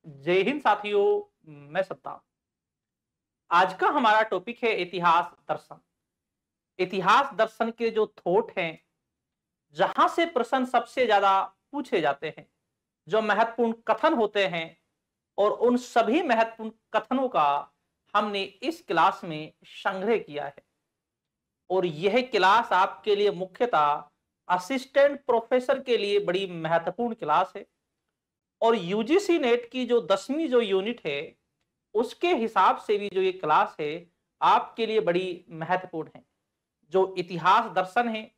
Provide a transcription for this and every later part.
जय हिंद साथियों, मैं सत्ता। आज का हमारा टॉपिक है इतिहास दर्शन। इतिहास दर्शन के जो थॉट हैं, जहां से प्रश्न सबसे ज्यादा पूछे जाते हैं, जो महत्वपूर्ण कथन होते हैं, और उन सभी महत्वपूर्ण कथनों का हमने इस क्लास में संग्रह किया है। और यह क्लास आपके लिए मुख्यतः असिस्टेंट प्रोफेसर के लिए बड़ी महत्वपूर्ण क्लास है। और यूजीसी नेट की जो 10वीं जो यूनिट है, उसके हिसाब से भी जो ये क्लास है आपके लिए बड़ी महत्वपूर्ण है। जो इतिहास दर्शन है,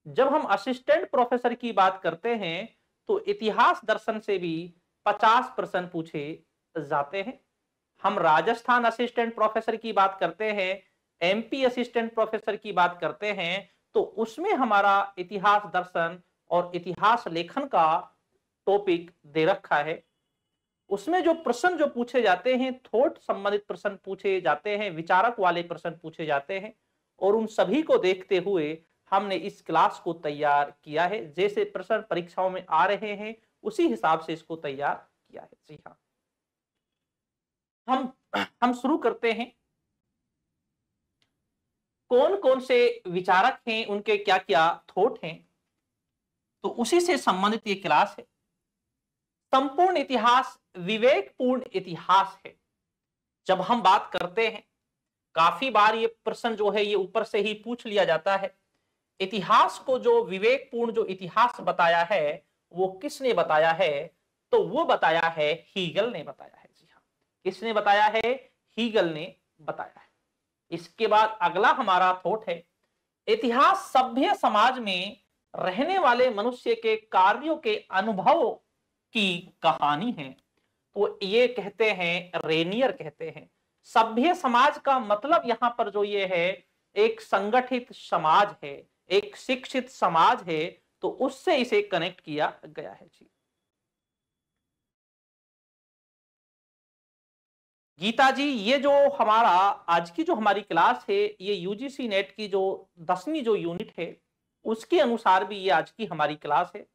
जब हम असिस्टेंट प्रोफेसर की बात करते हैं तो इतिहास दर्शन से भी 50 प्रश्न पूछे जाते हैं। हम राजस्थान असिस्टेंट प्रोफेसर की बात करते हैं, एमपी असिस्टेंट प्रोफेसर की बात करते हैं, तो उसमें हमारा इतिहास दर्शन और इतिहास लेखन का टॉपिक दे रखा है। उसमें जो प्रश्न जो पूछे जाते हैं, थॉट संबंधित प्रश्न पूछे जाते हैं, विचारक वाले प्रश्न पूछे जाते हैं। और उन सभी को देखते हुए हमने इस क्लास को तैयार किया है। जैसे प्रश्न परीक्षाओं में आ रहे हैं, उसी हिसाब से इसको तैयार किया है। जी हाँ, हम शुरू करते हैं। कौन कौन से विचारक हैं, उनके क्या क्या थॉट हैं, तो उसी से संबंधित ये क्लास है। संपूर्ण इतिहास विवेकपूर्ण इतिहास है। जब हम बात करते हैं, काफी बार ये प्रश्न जो है ये ऊपर से ही पूछ लिया जाता है। इतिहास को जो विवेकपूर्ण जो इतिहास बताया है, वो किसने बताया है? तो वो बताया है, हीगल ने बताया है। जी हाँ, किसने बताया है? हीगल ने बताया है। इसके बाद अगला हमारा थॉट है, इतिहास सभ्य समाज में रहने वाले मनुष्य के कार्यों के अनुभव की कहानी है। तो ये कहते हैं, रेनियर कहते हैं, सभ्य समाज का मतलब यहां पर जो ये है, एक संगठित समाज है, एक शिक्षित समाज है, तो उससे इसे कनेक्ट किया गया है। जी, गीता जी, ये जो हमारा आज की जो हमारी क्लास है, ये यूजीसी नेट की जो 10वीं जो यूनिट है, उसके अनुसार भी ये आज की हमारी क्लास है।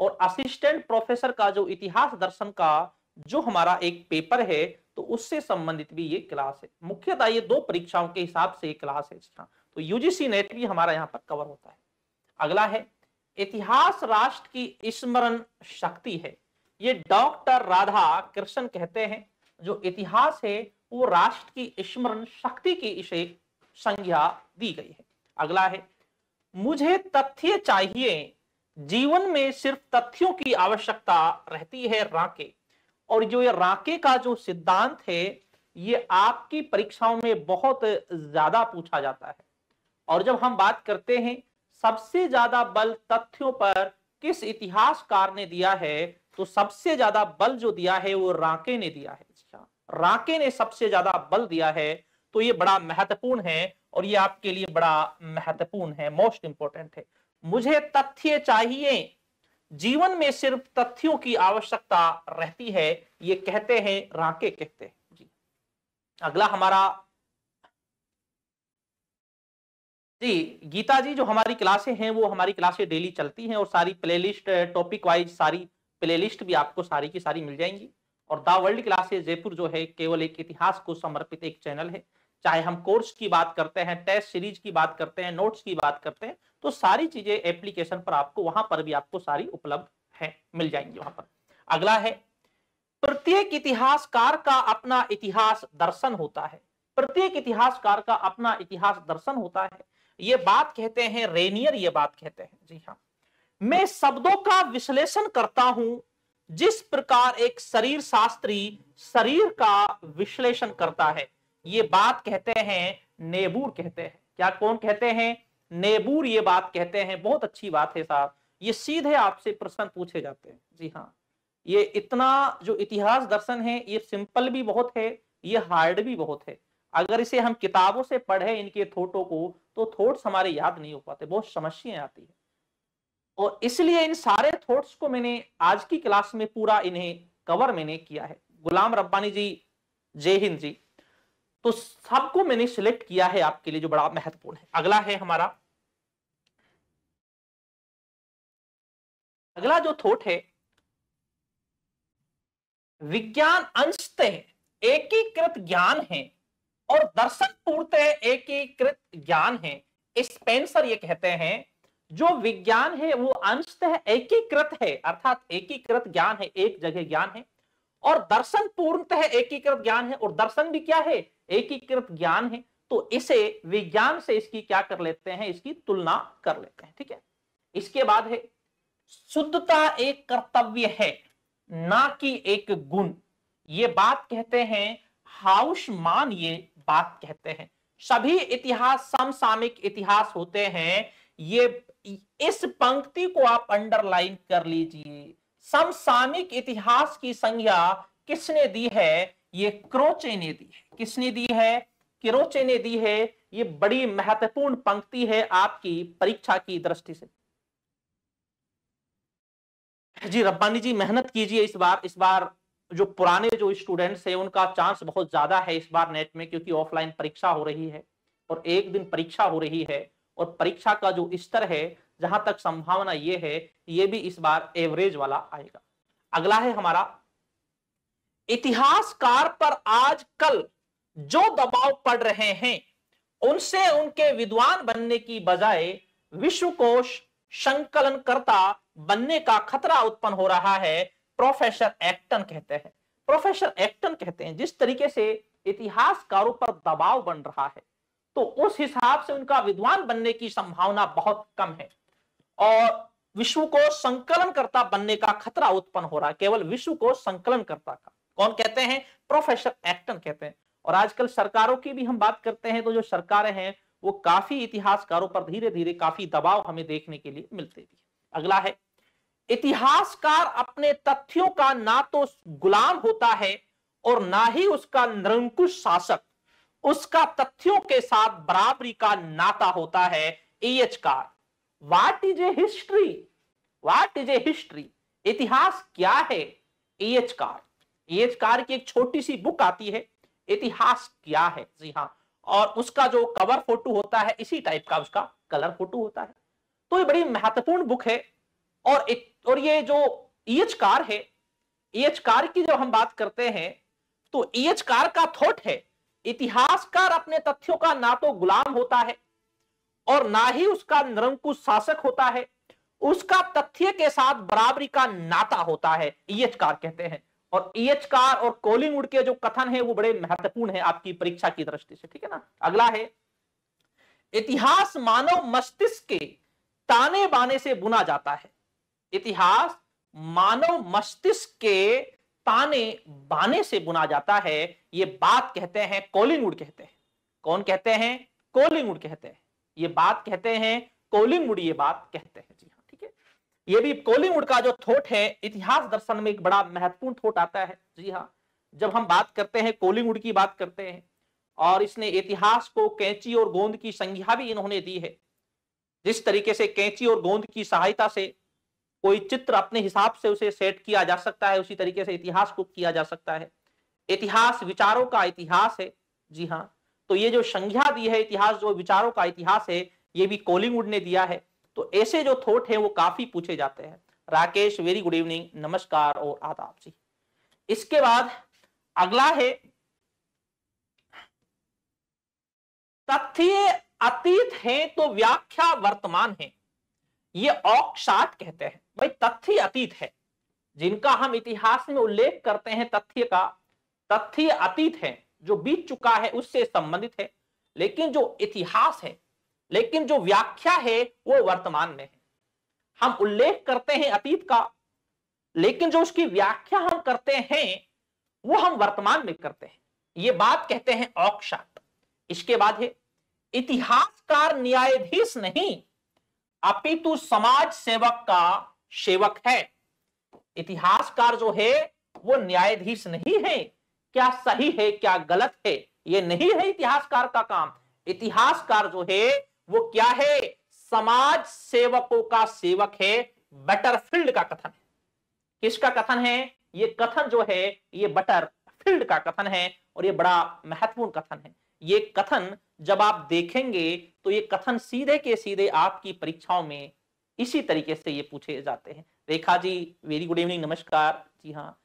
और असिस्टेंट प्रोफेसर का जो इतिहास दर्शन का जो हमारा एक पेपर है, तो उससे संबंधित भी ये क्लास है। मुख्यतः ये दो परीक्षाओं के हिसाब से क्लास है। हाँ, तो यूजीसी नेट भी हमारा यहाँ पर कवर होता है। अगला है, इतिहास राष्ट्र की स्मरण शक्ति है। ये डॉक्टर राधा कृष्ण कहते हैं, जो इतिहास है वो राष्ट्र की स्मरण शक्ति की इसे संज्ञा दी गई है। अगला है, मुझे तथ्य चाहिए, जीवन में सिर्फ तथ्यों की आवश्यकता रहती है, राके। और जो ये राके का जो सिद्धांत है, ये आपकी परीक्षाओं में बहुत ज्यादा पूछा जाता है। और जब हम बात करते हैं सबसे ज्यादा बल तथ्यों पर किस इतिहासकार ने दिया है, तो सबसे ज्यादा बल जो दिया है वो राके ने दिया है। राके ने सबसे ज्यादा बल दिया है। तो ये बड़ा महत्वपूर्ण है और ये आपके लिए बड़ा महत्वपूर्ण है, मोस्ट इंपोर्टेंट है। मुझे तथ्य चाहिए, जीवन में सिर्फ तथ्यों की आवश्यकता रहती है, ये कहते हैं, राके कहते हैं। जी, अगला हमारा, जी गीता जी, जो हमारी क्लासें हैं वो हमारी क्लासें डेली चलती हैं और सारी प्लेलिस्ट टॉपिक वाइज सारी प्लेलिस्ट भी आपको सारी की सारी मिल जाएंगी। और द वर्ल्ड क्लासेस जयपुर जो है केवल एक इतिहास को समर्पित एक चैनल है। चाहे हम कोर्स की बात करते हैं, टेस्ट सीरीज की बात करते हैं, नोट्स की बात करते हैं, तो सारी चीजें एप्लीकेशन पर आपको वहां पर भी आपको सारी उपलब्ध है, मिल जाएंगी वहां पर। अगला है, प्रत्येक इतिहासकार का अपना इतिहास दर्शन होता है। प्रत्येक इतिहासकार का अपना इतिहास दर्शन होता है, ये बात कहते हैं रेनियर, ये बात कहते हैं। जी हाँ, मैं शब्दों का विश्लेषण करता हूं जिस प्रकार एक शरीर शास्त्री शरीर का विश्लेषण करता है, ये बात कहते हैं नेबूर कहते हैं। क्या कौन कहते हैं? नेबूर ये बात कहते हैं। बहुत अच्छी बात है साहब, ये सीधे आपसे प्रश्न पूछे जाते हैं। जी हाँ, ये इतना जो इतिहास दर्शन है, ये सिंपल भी बहुत है, ये हार्ड भी बहुत है। अगर इसे हम किताबों से पढ़े इनके थॉटों को, तो थॉट्स हमारे याद नहीं हो पाते, बहुत समस्याएं आती है। और इसलिए इन सारे थॉट्स को मैंने आज की क्लास में पूरा इन्हें कवर मैंने किया है। गुलाम रब्बानी जी, जय हिंद जी, तो सबको मैंने सिलेक्ट किया है आपके लिए, जो बड़ा महत्वपूर्ण है। अगला है हमारा, अगला जो थॉट है, विज्ञान अंशतः एकीकृत ज्ञान है और दर्शन पूर्णतः एकीकृत ज्ञान है। स्पेंसर ये कहते हैं जो विज्ञान है वो अंशतः एकीकृत है, अर्थात एकीकृत ज्ञान है, एक जगह ज्ञान है, और दर्शन पूर्णतः एकीकृत ज्ञान है, और दर्शन भी क्या है, एकीकृत ज्ञान है। तो इसे विज्ञान से इसकी क्या कर लेते हैं, इसकी तुलना कर लेते हैं। ठीक है, इसके बाद है शुद्धता एक कर्तव्य है ना कि एक गुण। ये बात कहते हैं हाउसमान, ये बात कहते हैं। सभी इतिहास समसामयिक इतिहास होते हैं। ये इस पंक्ति को आप अंडरलाइन कर लीजिए। समसामयिक इतिहास की संज्ञा किसने दी है, ये क्रोचे ने दी है। किसने दी है, क्रोचे ने दी है। ये बड़ी महत्वपूर्ण पंक्ति है आपकी परीक्षा की दृष्टि से। जी रब्बानी जी मेहनत कीजिए इस बार जो पुराने जो स्टूडेंट्स हैं उनका चांस बहुत ज्यादा है इस बार नेट में, क्योंकि ऑफलाइन परीक्षा हो रही है और एक दिन परीक्षा हो रही है, और परीक्षा का जो स्तर है जहां तक संभावना ये है ये भी इस बार एवरेज वाला आएगा। अगला है हमारा, इतिहासकार पर आजकल जो दबाव पड़ रहे हैं उनसे उनके विद्वान बनने की बजाय विश्वकोश संकलनकर्ता बनने का खतरा उत्पन्न हो रहा है, प्रोफेसर एक्टन कहते हैं। प्रोफेसर एक्टन कहते हैं जिस तरीके से इतिहासकारों पर दबाव बन रहा है तो उस हिसाब से उनका विद्वान बनने की संभावना बहुत कम है, और विश्व को संकलनकर्ता बनने का खतरा उत्पन्न हो रहा है। केवल विश्व को संकलनकर्ता का कौन कहते हैं, प्रोफेसर एक्टन कहते हैं। और आजकल सरकारों की भी हम बात करते हैं तो जो सरकारें हैं वो काफी इतिहासकारों पर धीरे धीरे काफी दबाव हमें देखने के लिए मिलते भी है। अगला है, इतिहासकार अपने तथ्यों का ना तो गुलाम होता है और ना ही उसका निरंकुश शासक। उसका तथ्यों के साथ बराबरी का नाता होता है। AH car, what is a history, what is a history, इतिहास क्या है। एएच कार की एक छोटी सी बुक आती है, इतिहास क्या है। जी हाँ, और उसका जो कवर फोटो होता है इसी टाइप का उसका कलर फोटो होता है। तो ये बड़ी महत्वपूर्ण बुक है। और ये जो एएच कार है, एएच कार की जब हम बात करते हैं तो एएच कार का थॉट है, इतिहासकार अपने तथ्यों का ना तो गुलाम होता है और ना ही उसका निरंकुश शासक होता है, उसका तथ्य के साथ बराबरी का नाता होता है, एएच कार कहते हैं। और एएच कार और कोलिंगवुड के जो कथन है वो बड़े महत्वपूर्ण है आपकी परीक्षा की दृष्टि से। ठीक है ना। अगला है, इतिहास मानव मस्तिष्क के ताने बाने से बुना जाता है। इतिहास मानव मस्तिष्क के ताने बाने से बुना जाता है। ये बात कहते हैं कोलिंगवुड कहते हैं। कौन कहते हैं, कोलिंगवुड कहते हैं। ये बात कहते हैं कोलिंगवुड, ये बात कहते हैं। जी हाँ, ठीक है। ये भी कोलिंगवुड का जो थॉट है इतिहास दर्शन में एक बड़ा महत्वपूर्ण थॉट आता है। जी हाँ, जब हम बात करते हैं कोलिंगवुड की बात करते हैं, और इसने इतिहास को कैंची और गोंद की संज्ञा भी इन्होंने दी है। जिस तरीके से कैंची और गोंद की सहायता से कोई चित्र अपने हिसाब से उसे सेट किया जा सकता है, उसी तरीके से इतिहास को किया जा सकता है। इतिहास विचारों का इतिहास है। जी हाँ, तो ये जो संज्ञा दी है इतिहास जो विचारों का इतिहास है, ये भी कोलिंगवुड ने दिया है। तो ऐसे जो थॉट है वो काफी पूछे जाते हैं। राकेश, वेरी गुड इवनिंग, नमस्कार और आदाब जी। इसके बाद अगला है, तथ्य अतीत है तो व्याख्या वर्तमान है। ये ऑक्साट कहते हैं। भाई तथ्य अतीत है, जिनका हम इतिहास में उल्लेख करते हैं तथ्य का, तथ्य अतीत है, जो बीत चुका है उससे संबंधित है। लेकिन जो इतिहास है, लेकिन जो व्याख्या है वो वर्तमान में है। हम उल्लेख करते हैं अतीत का, लेकिन जो उसकी व्याख्या हम करते हैं वो हम वर्तमान में करते हैं। ये बात कहते हैं ऑक्साट। इसके बाद है, इतिहासकार न्यायाधीश नहीं अपितु समाज सेवक का सेवक है। इतिहासकार जो है वो न्यायाधीश नहीं है, क्या सही है क्या गलत है ये नहीं है इतिहासकार का काम। इतिहासकार जो है वो क्या है, समाज सेवकों का सेवक है। बटरफील्ड का कथन है। किसका कथन है, ये कथन जो है ये बटरफील्ड का कथन है, और ये बड़ा महत्वपूर्ण कथन है। ये कथन जब आप देखेंगे तो ये कथन सीधे के सीधे आपकी परीक्षाओं में इसी तरीके से ये पूछे जाते हैं। Rekha ji, very good evening, नमस्कार। जी हाँ,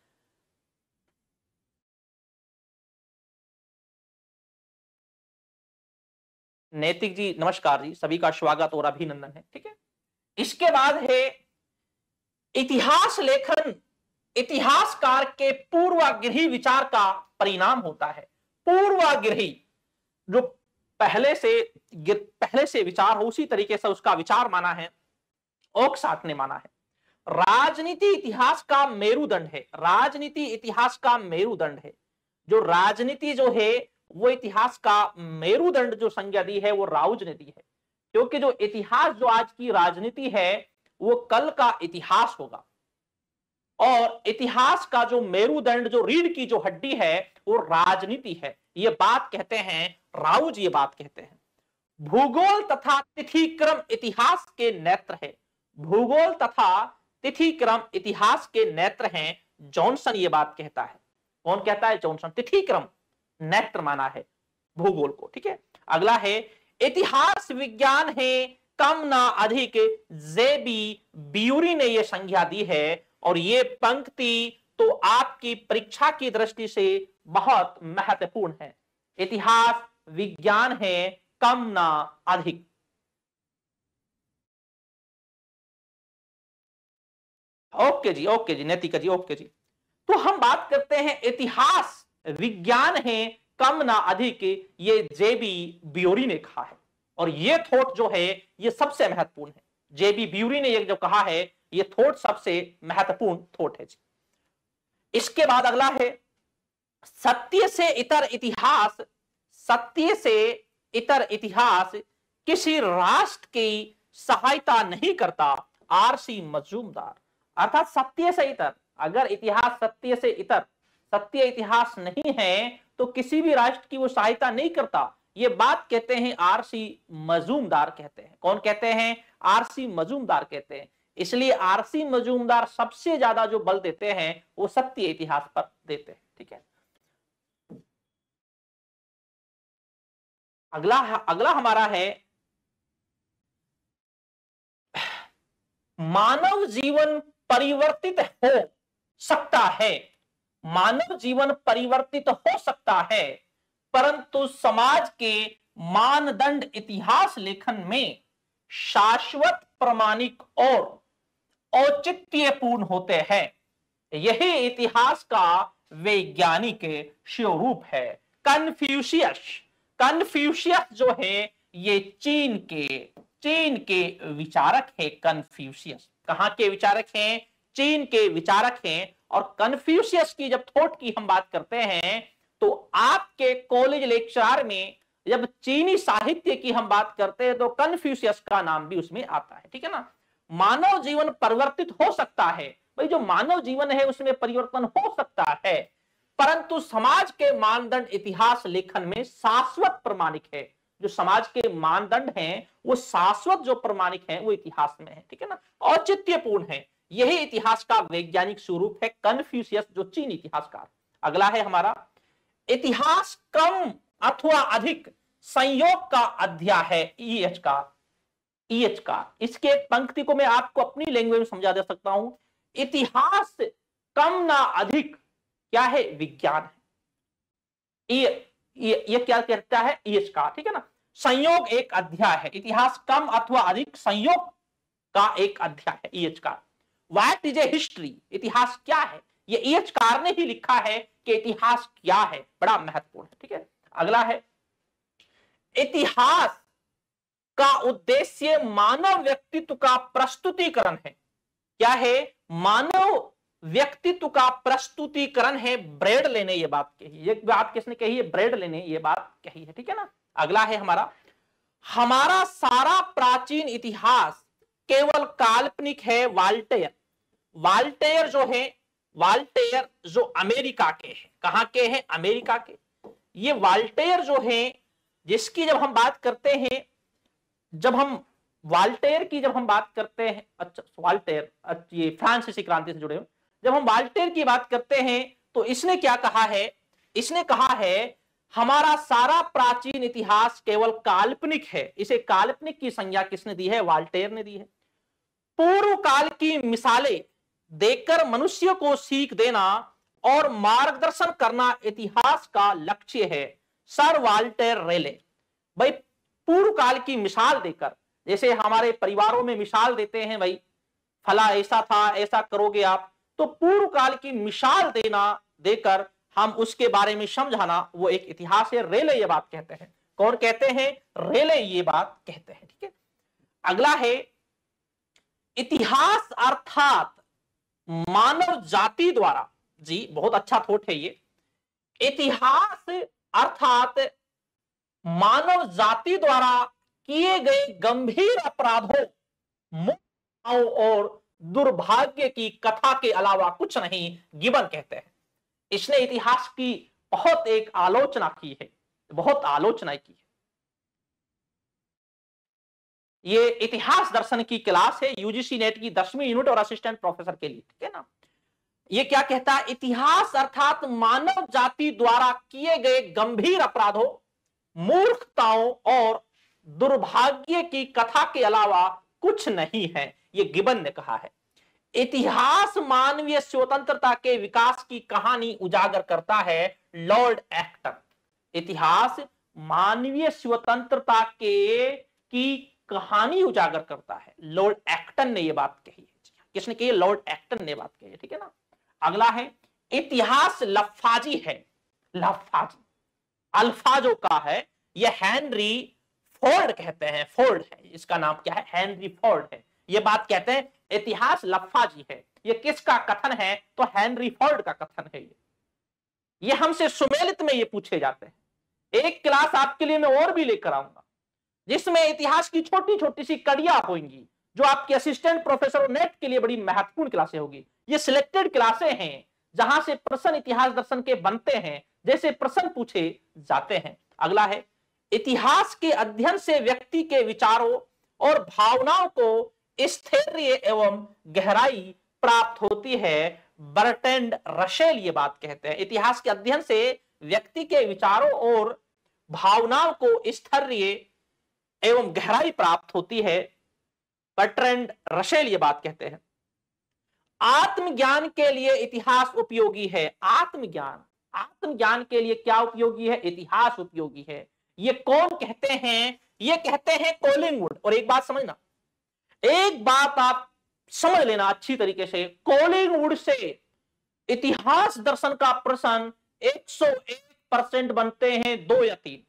नैतिक जी नमस्कार जी, सभी का स्वागत और अभिनंदन है। ठीक है, इसके बाद है इतिहास लेखन इतिहासकार के पूर्वाग्रही विचार का परिणाम होता है। पूर्वाग्रही जो पहले से विचार हो उसी तरीके से उसका विचार माना है, ओकसाट ने माना है। राजनीति इतिहास का मेरुदंड है। राजनीति इतिहास का मेरुदंड है। जो राजनीति जो है वो इतिहास का मेरुदंड जो संज्ञा दी है वो राउज ने दी है, क्योंकि जो इतिहास जो आज की राजनीति है वो कल का इतिहास होगा, और इतिहास का जो मेरुदंड जो रीढ़ की जो हड्डी है वो राजनीति है। ये बात कहते हैं राउज, ये बात कहते हैं। भूगोल तथा तिथिक्रम इतिहास के नेत्र है। भूगोल तथा तिथिक्रम इतिहास के नेत्र हैं, जॉनसन ये बात कहता है। कौन कहता है? जॉनसन। तिथिक्रम नेत्र माना है भूगोल को। ठीक है, अगला है इतिहास विज्ञान है कम ना अधिक, जेबी ब्यूरी ने यह संज्ञा दी है, और ये पंक्ति तो आपकी परीक्षा की दृष्टि से बहुत महत्वपूर्ण है। इतिहास विज्ञान है कम ना अधिक। ओके जी नैतिका जी, ओके जी। तो हम बात करते हैं इतिहास विज्ञान है कम ना अधिक, ये जेबी ब्यूरी ने कहा है, और ये थॉट जो है ये सबसे महत्वपूर्ण है। जेबी ब्यूरी ने ये जो कहा है ये थॉट सबसे महत्वपूर्ण थॉट है जी। इसके बाद अगला है सत्य से इतर इतिहास। सत्य से इतर इतिहास किसी राष्ट्र की सहायता नहीं करता, आरसी मजूमदार। अर्थात सत्य से इतर, अगर इतिहास सत्य से इतर, सत्य इतिहास नहीं है तो किसी भी राष्ट्र की वो सहायता नहीं करता। ये बात कहते हैं आरसी मजूमदार कहते हैं। कौन कहते हैं? आरसी मजूमदार कहते हैं। इसलिए आरसी मजूमदार सबसे ज्यादा जो बल देते हैं वो सत्य इतिहास पर देते हैं। ठीक है, अगला हमारा है मानव जीवन परिवर्तित हो सकता है। मानव जीवन परिवर्तित हो सकता है, परंतु समाज के मानदंड इतिहास लेखन में शाश्वत, प्रामाणिक और औचित्यपूर्ण होते हैं। यही इतिहास का वैज्ञानिक स्वरूप है। कन्फ्यूशियस जो है ये चीन के विचारक है। कन्फ्यूशियस कहां के विचारक हैं? चीन के विचारक हैं। और कन्फ्यूशियस की जब थॉट की हम बात करते हैं तो आपके कॉलेज लेक्चर में जब चीनी साहित्य की हम बात करते हैं तो कन्फ्यूशियस का नाम भी उसमें आता है। ठीक है ना, मानव जीवन परिवर्तित हो सकता है। भाई जो मानव जीवन है उसमें परिवर्तन हो सकता है, परंतु समाज के मानदंड इतिहास लेखन में शाश्वत प्रामाणिक है। जो समाज के मानदंड हैं वो शाश्वत जो प्रामाणिक हैं वो इतिहास में है। ठीक है ना, औचित्यपूर्ण है। यही इतिहास का वैज्ञानिक स्वरूप है। कन्फ्यूशियस जो चीन इतिहासकार। अगला है हमारा इतिहास कम अथवा अधिक संयोग का अध्याय है। ईएच का इसके एक पंक्ति को मैं आपको अपनी लैंग्वेज में समझा दे सकता हूं। इतिहास कम ना अधिक क्या है? विज्ञान है। ये क्या कहता है? ईएच का। ठीक है ना, संयोग एक अध्याय है। इतिहास कम अथवा अधिक संयोग का एक अध्याय है ईएच का। What is a history? इतिहास क्या है? ये ईएच कार ने ही लिखा है कि इतिहास क्या है। बड़ा महत्वपूर्ण है। ठीक है, अगला है इतिहास का उद्देश्य मानव व्यक्तित्व का प्रस्तुतिकरण है। क्या है? मानव व्यक्तित्व का प्रस्तुतिकरण है। ब्रेडले ने ये बात कही। ये बात किसने कही है? ब्रेडले ने ये बात कही है। ठीक है ना, अगला है हमारा सारा प्राचीन इतिहास केवल काल्पनिक है। वाल्टेयर जो अमेरिका के हैं। कहां के हैं? अमेरिका के। ये वाल्टेयर जो है जिसकी जब हम बात करते हैं, जब हम वाल्टेयर की जब हम बात करते हैं, अच्छा वाल्टेयर ये फ्रांसीसी क्रांति से जुड़े हुए, जब हम वाल्टेयर की बात करते हैं तो इसने क्या कहा है? इसने कहा है हमारा सारा प्राचीन इतिहास केवल काल्पनिक है। इसे काल्पनिक की संज्ञा किसने दी है? वाल्टेयर ने दी है। पूर्व काल की मिसालें देकर मनुष्य को सीख देना और मार्गदर्शन करना इतिहास का लक्ष्य है। सर वाल्टेर रेले। भाई पूर्व काल की मिसाल देकर, जैसे हमारे परिवारों में मिसाल देते हैं, भाई फला ऐसा था, ऐसा करोगे आप, तो पूर्व काल की मिसाल देकर हम उसके बारे में समझाना, वो एक इतिहास है। रेले ये बात कहते हैं। कौन कहते हैं? रेले ये बात कहते हैं। ठीक है, अगला है इतिहास अर्थात मानव जाति द्वारा। जी बहुत अच्छा थॉट है ये। इतिहास अर्थात मानव जाति द्वारा किए गए गंभीर अपराधों, मूर्खताओं और दुर्भाग्य की कथा के अलावा कुछ नहीं, गिबन कहते हैं। इसने इतिहास की बहुत एक आलोचना की है, बहुत आलोचना की है। ये इतिहास दर्शन की क्लास है, यूजीसी नेट की 10वीं यूनिट और असिस्टेंट प्रोफेसर के लिए। ठीक है ना। ये क्या कहता है? इतिहास अर्थात मानव जाति द्वारा किए गए गंभीर अपराधों, मूर्खताओं और दुर्भाग्य की कथा के अलावा कुछ नहीं है, ये गिबन ने कहा है। इतिहास मानवीय स्वतंत्रता के विकास की कहानी उजागर करता है, लॉर्ड एक्टन। इतिहास मानवीय स्वतंत्रता की कहानी उजागर करता है, लॉर्ड एक्टन ने यह बात कही है। किसने कही? लॉर्ड एक्टन ने बात कही है। ठीक है ना। अगला है इतिहास लफाजी है। लफाजी अल्फाजो का है, यह हेनरी फोर्ड कहते हैं। फोर्ड है इसका नाम, क्या है? हेनरी फोर्ड है। यह बात कहते हैं इतिहास लफाजी है। यह किसका कथन है? तो हेनरी फोर्ड का कथन है। ये हमसे सुमेलित में ये पूछे जाते हैं। एक क्लास आपके लिए मैं और भी लेकर आऊंगा, जिसमें इतिहास की छोटी छोटी सी कड़ियां होंगी, जो आपके असिस्टेंट प्रोफेसर नेट के लिए बड़ी महत्वपूर्ण क्लासें होगी। ये सिलेक्टेड क्लासें हैं जहां से प्रश्न इतिहास दर्शन के बनते हैं, जैसे प्रश्न पूछे जाते हैं। अगला है इतिहास के अध्ययन से व्यक्ति के विचारों और भावनाओं को स्थैर्य एवं गहराई प्राप्त होती है, बर्ट्रैंड रसेल ये बात कहते हैं। इतिहास के अध्ययन से व्यक्ति के विचारों और भावनाओं को स्थैर्य एवं गहराई प्राप्त होती है, बर्ट्रैंड रसेल ये बात कहते हैं। आत्मज्ञान के लिए इतिहास उपयोगी है। आत्मज्ञान के लिए क्या उपयोगी है? इतिहास उपयोगी है। ये कौन कहते हैं? ये कहते हैं कोलिंगवुड। और एक बात समझना, एक बात आप समझ लेना अच्छी तरीके से, कोलिंगवुड से इतिहास दर्शन का प्रश्न 101% बनते हैं, 2 या 3।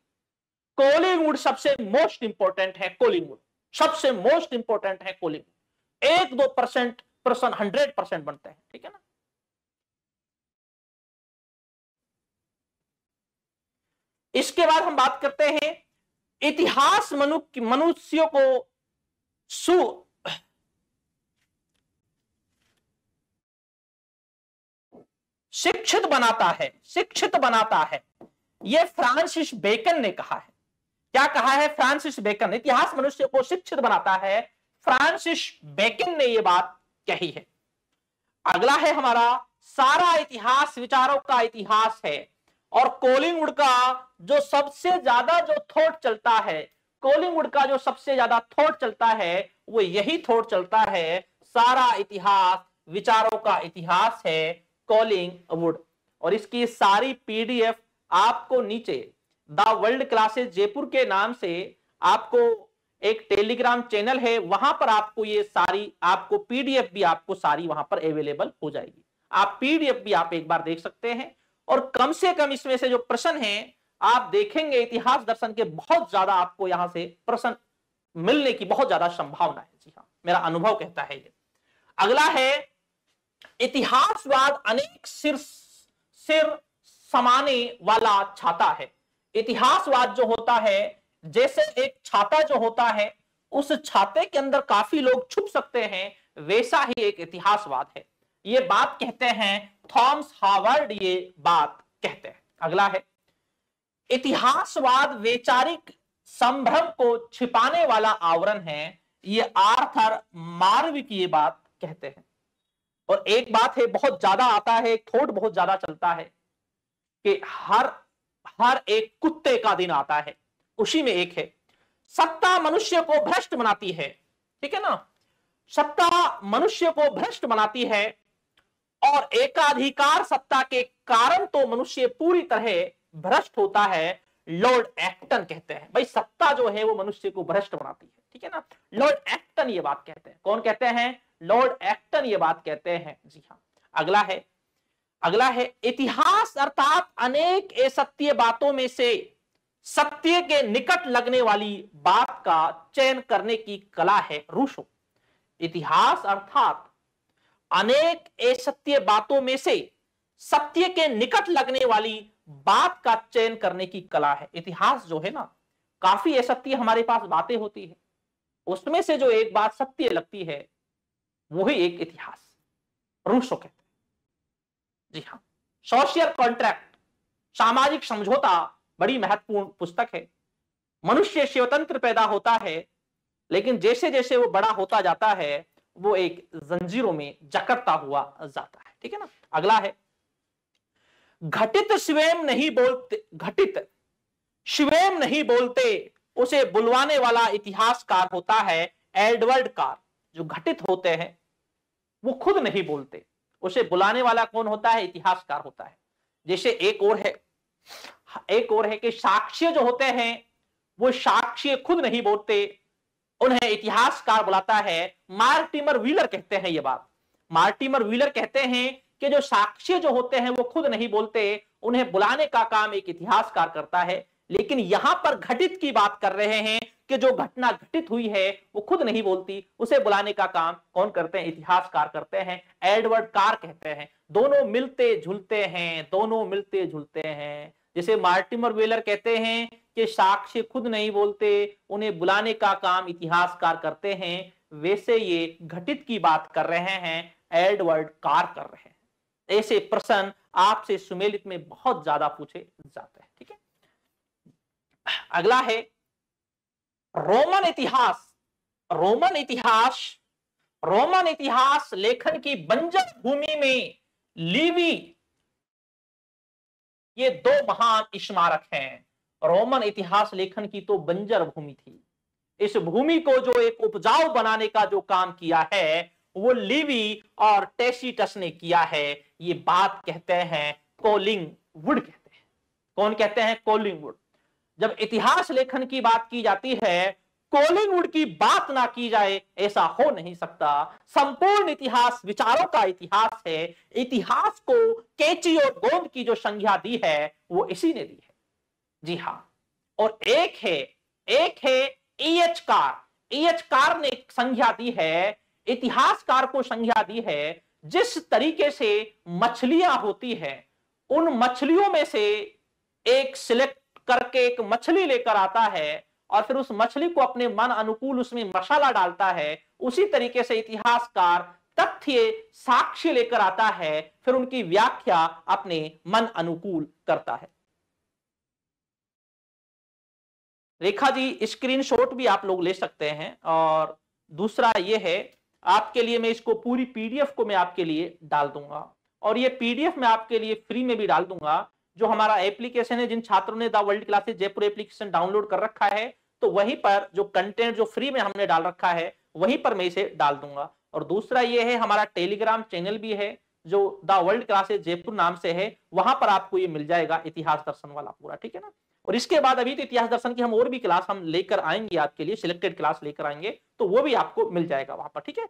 कोलिंगवुड सबसे मोस्ट इंपोर्टेंट है। कोलिंगवुड सबसे मोस्ट इंपोर्टेंट है। कोलिंगवुड 1-2% प्रश्न 100% बनते हैं। ठीक है ना। इसके बाद हम बात करते हैं इतिहास मनुष्यों को शिक्षित बनाता है। यह फ्रांसिस बेकन ने कहा है। क्या कहा है? Francis Bacon. इतिहास मनुष्य को शिक्षित बनाता है, फ्रांसिस बेकन ने यह बात कही है। अगला है हमारा सारा इतिहास विचारों का इतिहास है। और कोलिंगवुड का जो सबसे ज्यादा जो थॉट चलता है, कोलिंगवुड का जो सबसे ज्यादा थॉट चलता है, वो यही थॉट चलता है, सारा इतिहास विचारों का इतिहास है, कोलिंगवुड। और इसकी सारी पीडीएफ आपको नीचे द वर्ल्ड क्लासेस जयपुर के नाम से आपको एक टेलीग्राम चैनल है, वहां पर आपको ये सारी आपको पीडीएफ भी आपको सारी वहां पर अवेलेबल हो जाएगी। आप पीडीएफ भी आप एक बार देख सकते हैं। और कम से कम इसमें से जो प्रश्न हैं आप देखेंगे, इतिहास दर्शन के बहुत ज्यादा आपको यहां से प्रश्न मिलने की बहुत ज्यादा संभावना है। जी हाँ, मेरा अनुभव कहता है ये। अगला है इतिहासवाद अनेक सिर समाने वाला छाता है। इतिहासवाद जो होता है, जैसे एक छाता जो होता है, उस छाते के अंदर काफी लोग छुप सकते हैं, वैसा ही एक इतिहासवाद है। ये बात कहते हैं थॉमस हावर्ड, ये बात कहते हैं। अगला है इतिहासवाद वैचारिक संभ्रम को छिपाने वाला आवरण है। ये आर्थर मार्विक ये बात कहते हैं। और एक बात है, बहुत ज्यादा आता है, एक थॉट बहुत ज्यादा चलता है कि हर एक कुत्ते का दिन आता है, उसी में एक है सत्ता मनुष्य को भ्रष्ट बनाती है। ठीक है ना। सत्ता मनुष्य को भ्रष्ट बनाती है और एकाधिकार सत्ता के कारण तो मनुष्य पूरी तरह भ्रष्ट होता है, लॉर्ड एक्टन कहते हैं। भाई सत्ता जो है वो मनुष्य को भ्रष्ट बनाती है, ठीक है ना। लॉर्ड एक्टन ये बात कहते हैं। कौन कहते हैं? लॉर्ड एक्टन ये बात कहते हैं। जी हाँ। अगला है इतिहास अर्थात अनेक असत्य बातों में से सत्य के निकट लगने वाली बात का चयन करने की कला है रूसो। इतिहास अर्थात अनेक असत्य बातों में से सत्य के निकट लगने वाली बात का चयन करने की कला है। इतिहास जो है ना, काफी असत्य हमारे पास बातें होती है, उसमें से जो एक बात सत्य लगती है वही एक इतिहास, रूसो कहते हैं। जी हाँ। सोशल कॉन्ट्रैक्ट, सामाजिक समझौता, बड़ी महत्वपूर्ण पुस्तक है। मनुष्य स्वतंत्र पैदा होता है, लेकिन जैसे जैसे वो बड़ा होता जाता है वो एक जंजीरों में जकड़ता हुआ जाता है, ठीक है ना। अगला है घटित स्वयं नहीं बोलते उसे बुलवाने वाला इतिहासकार होता है एडवर्ड कार। जो घटित होते हैं वो खुद नहीं बोलते, उसे बुलाने वाला कौन होता है? इतिहासकार होता है। जैसे एक और है कि साक्ष्य जो होते हैं वो साक्ष्य खुद नहीं बोलते, उन्हें इतिहासकार बुलाता है। मार्टिमर व्हीलर कहते हैं ये बात। मार्टिमर व्हीलर कहते हैं कि जो साक्ष्य जो होते हैं वो खुद नहीं बोलते, उन्हें बुलाने का काम एक इतिहासकार करता है। लेकिन यहां पर घटित की बात कर रहे हैं कि जो घटना घटित हुई है वो खुद नहीं बोलती, उसे बुलाने का काम कौन करते हैं? इतिहासकार करते हैं, एडवर्ड कार कहते हैं। दोनों मिलते जुलते हैं। जैसे मार्टिमर व्हीलर कहते हैं कि साक्ष्य खुद नहीं बोलते, उन्हें बुलाने का काम इतिहासकार करते हैं, वैसे ये घटित की बात कर रहे हैं, एडवर्ड कार कर रहे हैं। ऐसे प्रश्न आपसे सुमेलित में बहुत ज्यादा पूछे जाते हैं, ठीक है। अगला है रोमन इतिहास लेखन की बंजर भूमि में लिवी, ये दो महान स्मारक हैं। रोमन इतिहास लेखन की तो बंजर भूमि थी, इस भूमि को जो एक उपजाऊ बनाने का जो काम किया है वो लिवी और टैसीटस ने किया है। ये बात कहते हैं कोलिंगवुड कहते हैं। कौन कहते हैं? कोलिंगवुड। जब इतिहास लेखन की बात की जाती है, कोलिंगवुड की बात ना की जाए ऐसा हो नहीं सकता। संपूर्ण इतिहास विचारों का इतिहास है। इतिहास को कैंची और गोंद की जो संज्ञा दी है वो इसी ने दी है। जी हाँ। और एक है E.H. कार ने संज्ञा दी है, इतिहासकार को संज्ञा दी है, जिस तरीके से मछलियां होती है उन मछलियों में से एक सिलेक्ट करके एक मछली लेकर आता है और फिर उस मछली को अपने मन अनुकूल उसमें मसाला डालता है, उसी तरीके से इतिहासकार तथ्य साक्ष्य लेकर आता है, फिर उनकी व्याख्या अपने मन अनुकूल करता है। रेखा जी स्क्रीनशॉट भी आप लोग ले सकते हैं। और दूसरा ये है, आपके लिए मैं इसको पूरी पीडीएफ को मैं आपके लिए डाल दूंगा, और ये पीडीएफ मैं आपके लिए फ्री में भी डाल दूंगा। जो हमारा एप्लीकेशन है, जिन छात्रों ने the world classes Jaipur application download कर रखा है, तो वहीं पर जो कंटेंट जो फ्री में हमने डाल रखा है वहीं पर मैं इसे डाल दूंगा। और दूसरा ये है, हमारा टेलीग्राम चैनल भी है जो द वर्ल्ड क्लासेस जयपुर नाम से है, वहां पर आपको ये मिल जाएगा इतिहास दर्शन वाला पूरा, ठीक है ना। और इसके बाद अभी तो इतिहास दर्शन की हम और भी क्लास हम लेकर आएंगे आपके लिए, सिलेक्टेड क्लास लेकर आएंगे, तो वो भी आपको मिल जाएगा वहां पर, ठीक है।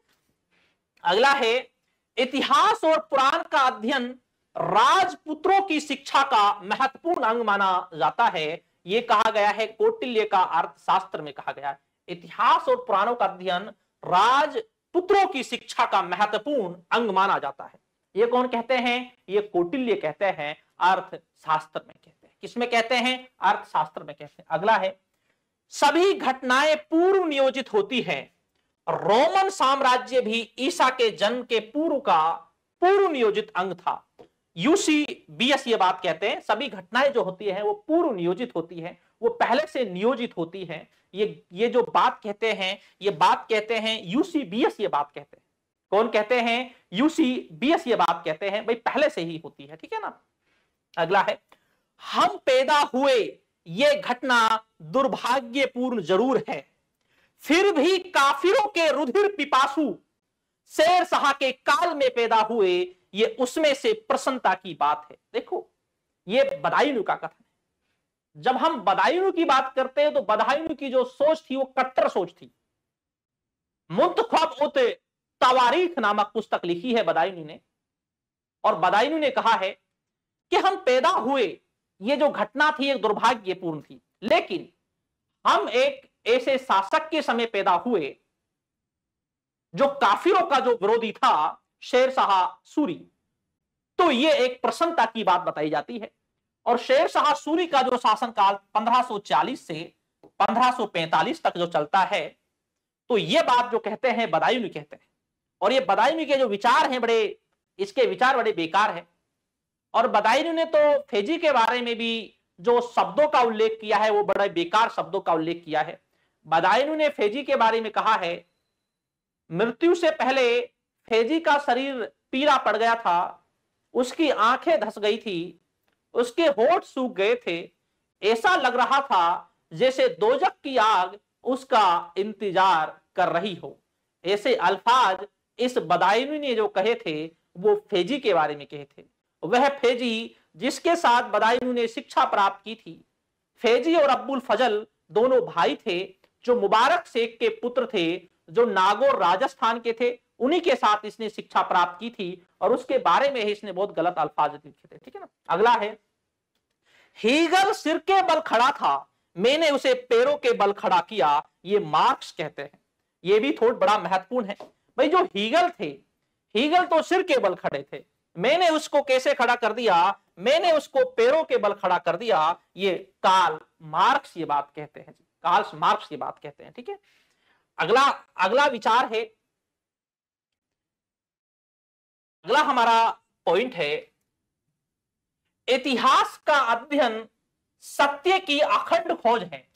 अगला है इतिहास और पुराण का अध्ययन राजपुत्रों की शिक्षा का महत्वपूर्ण अंग माना जाता है। यह कहा गया है कौटिल्य का अर्थशास्त्र में कहा गया है। इतिहास और पुराणों का अध्ययन राजपुत्रों की शिक्षा का महत्वपूर्ण अंग माना जाता है। ये कौन कहते हैं? ये कौटिल्य कहते हैं, अर्थशास्त्र में कहते हैं। किसमें कहते हैं? अर्थशास्त्र में कहते हैं। अगला है सभी घटनाएं पूर्व नियोजित होती हैं। रोमन साम्राज्य भी ईसा के जन्म के पूर्व का पूर्व नियोजित अंग था। यूसीबीएस ये बात कहते हैं, सभी घटनाएं जो होती हैं वो पूर्व नियोजित होती हैं, वो पहले से नियोजित होती हैं। ये जो बात कहते हैं, ये बात कहते हैं यूसीबीएस ये बात कहते हैं। कौन कहते हैं? यूसीबीएस ये बात कहते हैं, भाई पहले से ही होती है, ठीक है ना। अगला है हम पैदा हुए ये घटना दुर्भाग्यपूर्ण जरूर है, फिर भी काफिरों के रुधिर पिपासु शेर शाह के काल में पैदा हुए, ये उसमें से प्रसन्नता की बात है। देखो ये बदायूं का कथन है, जब हम बदायूं की बात करते हैं तो बदायूं की जो सोच थी वो कट्टर सोच थी। मुंतखब उत तवारीख नामक पुस्तक लिखी है बदायूं ने, और बदायूं ने कहा है कि हम पैदा हुए, ये जो घटना थी एक दुर्भाग्यपूर्ण थी, लेकिन हम एक ऐसे शासक के समय पैदा हुए जो काफिरों का जो विरोधी था, शेर शाह सूरी। तो ये एक प्रसन्नता की बात बताई जाती है। और शेर शाह सूरी का जो शासनकाल 1540 से 1545 तक जो चलता है, तो ये बात जो कहते हैं बदायूं कहते हैं। और ये बदायूं के जो विचार हैं बड़े, इसके विचार बड़े बेकार है। और बदायूं ने तो फेजी के बारे में भी जो शब्दों का उल्लेख किया है वो बड़े बेकार शब्दों का उल्लेख किया है। बदायूं ने फेजी के बारे में कहा है, मृत्यु से पहले फेजी का शरीर पीला पड़ गया था, उसकी आंखें धंस गई थी, उसके होठ सूख गए थे, ऐसा लग रहा था जैसे दोजख की आग उसका इंतजार कर रही हो। ऐसे अल्फाज इस बदायूं ने जो कहे थे वो फेजी के बारे में कहे थे। वह फेजी जिसके साथ बदायूं ने शिक्षा प्राप्त की थी। फेजी और अब्बुल फजल दोनों भाई थे जो मुबारक शेख के पुत्र थे, जो नागौर राजस्थान के थे। उन्हीं के साथ इसने शिक्षा प्राप्त की थी और उसके बारे में इसने बहुत गलत अल्फाज लिखे थे। ठीक है ना। अगला है, हीगल सिर के बल खड़ा था, मैंने उसे पैरों के बल खड़ा किया, ये मार्क्स कहते हैं। ये भी थोड़ा बड़ा महत्वपूर्ण है। भाई जो हीगल थे, हीगल तो सिर के बल खड़े थे, मैंने उसको कैसे खड़ा कर दिया, मैंने उसको पैरों के बल खड़ा कर दिया, ये कार्ल मार्क्स ये बात कहते हैं। कार्ल मार्क्स ये बात कहते हैं। ठीक है। अगला विचार है, अगला हमारा पॉइंट है, इतिहास का अध्ययन सत्य की अखंड खोज है।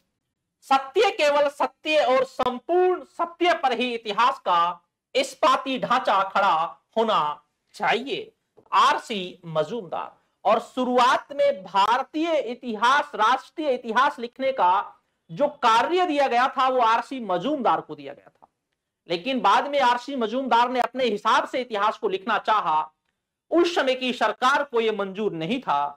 सत्य केवल सत्य और संपूर्ण सत्य पर ही इतिहास का इस्पाती ढांचा खड़ा होना चाहिए। आरसी मजूमदार। और शुरुआत में भारतीय इतिहास, राष्ट्रीय इतिहास लिखने का जो कार्य दिया गया था वो आरसी मजूमदार को दिया गया था, लेकिन बाद में आरसी मजूमदार ने अपने हिसाब से इतिहास को लिखना चाहा। उस समय की सरकार को यह मंजूर नहीं था।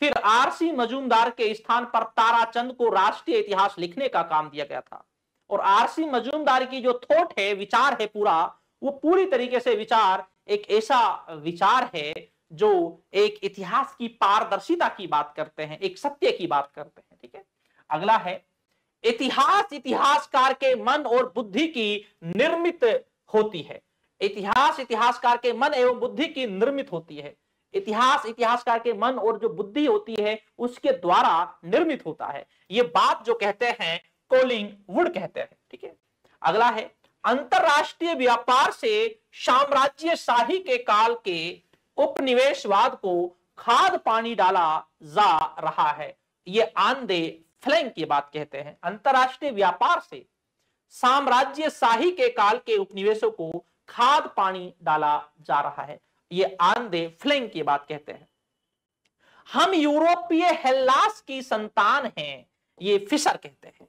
फिर आरसी मजूमदार के स्थान पर ताराचंद को राष्ट्रीय इतिहास लिखने का काम दिया गया था। और आरसी मजूमदार की जो थॉट है, विचार है पूरा, वो पूरी तरीके से विचार एक ऐसा विचार है जो एक इतिहास की पारदर्शिता की बात करते हैं, एक सत्य की बात करते हैं। ठीक है। अगला है, इतिहास इतिहासकार के मन और बुद्धि की निर्मित होती है। इतिहास इतिहासकार के मन एवं बुद्धि की निर्मित होती है। इतिहास इतिहासकार के मन और जो बुद्धि होती है उसके द्वारा निर्मित होता है। ये बात जो कहते हैं कोलिंग वुड कहते हैं। ठीक है। अगला है, अंतरराष्ट्रीय व्यापार से साम्राज्यशाही के काल के उपनिवेशवाद को खाद पानी डाला जा रहा है। ये आंदे फ्लैंक की बात कहते हैं। अंतरराष्ट्रीय व्यापार से साम्राज्यशाही के काल के उपनिवेशों को खाद पानी डाला जा रहा है, ये आंदे फ्लैंक की बात कहते हैं। हम यूरोपीय हेल्लास की संतान हैं, ये फिशर कहते हैं।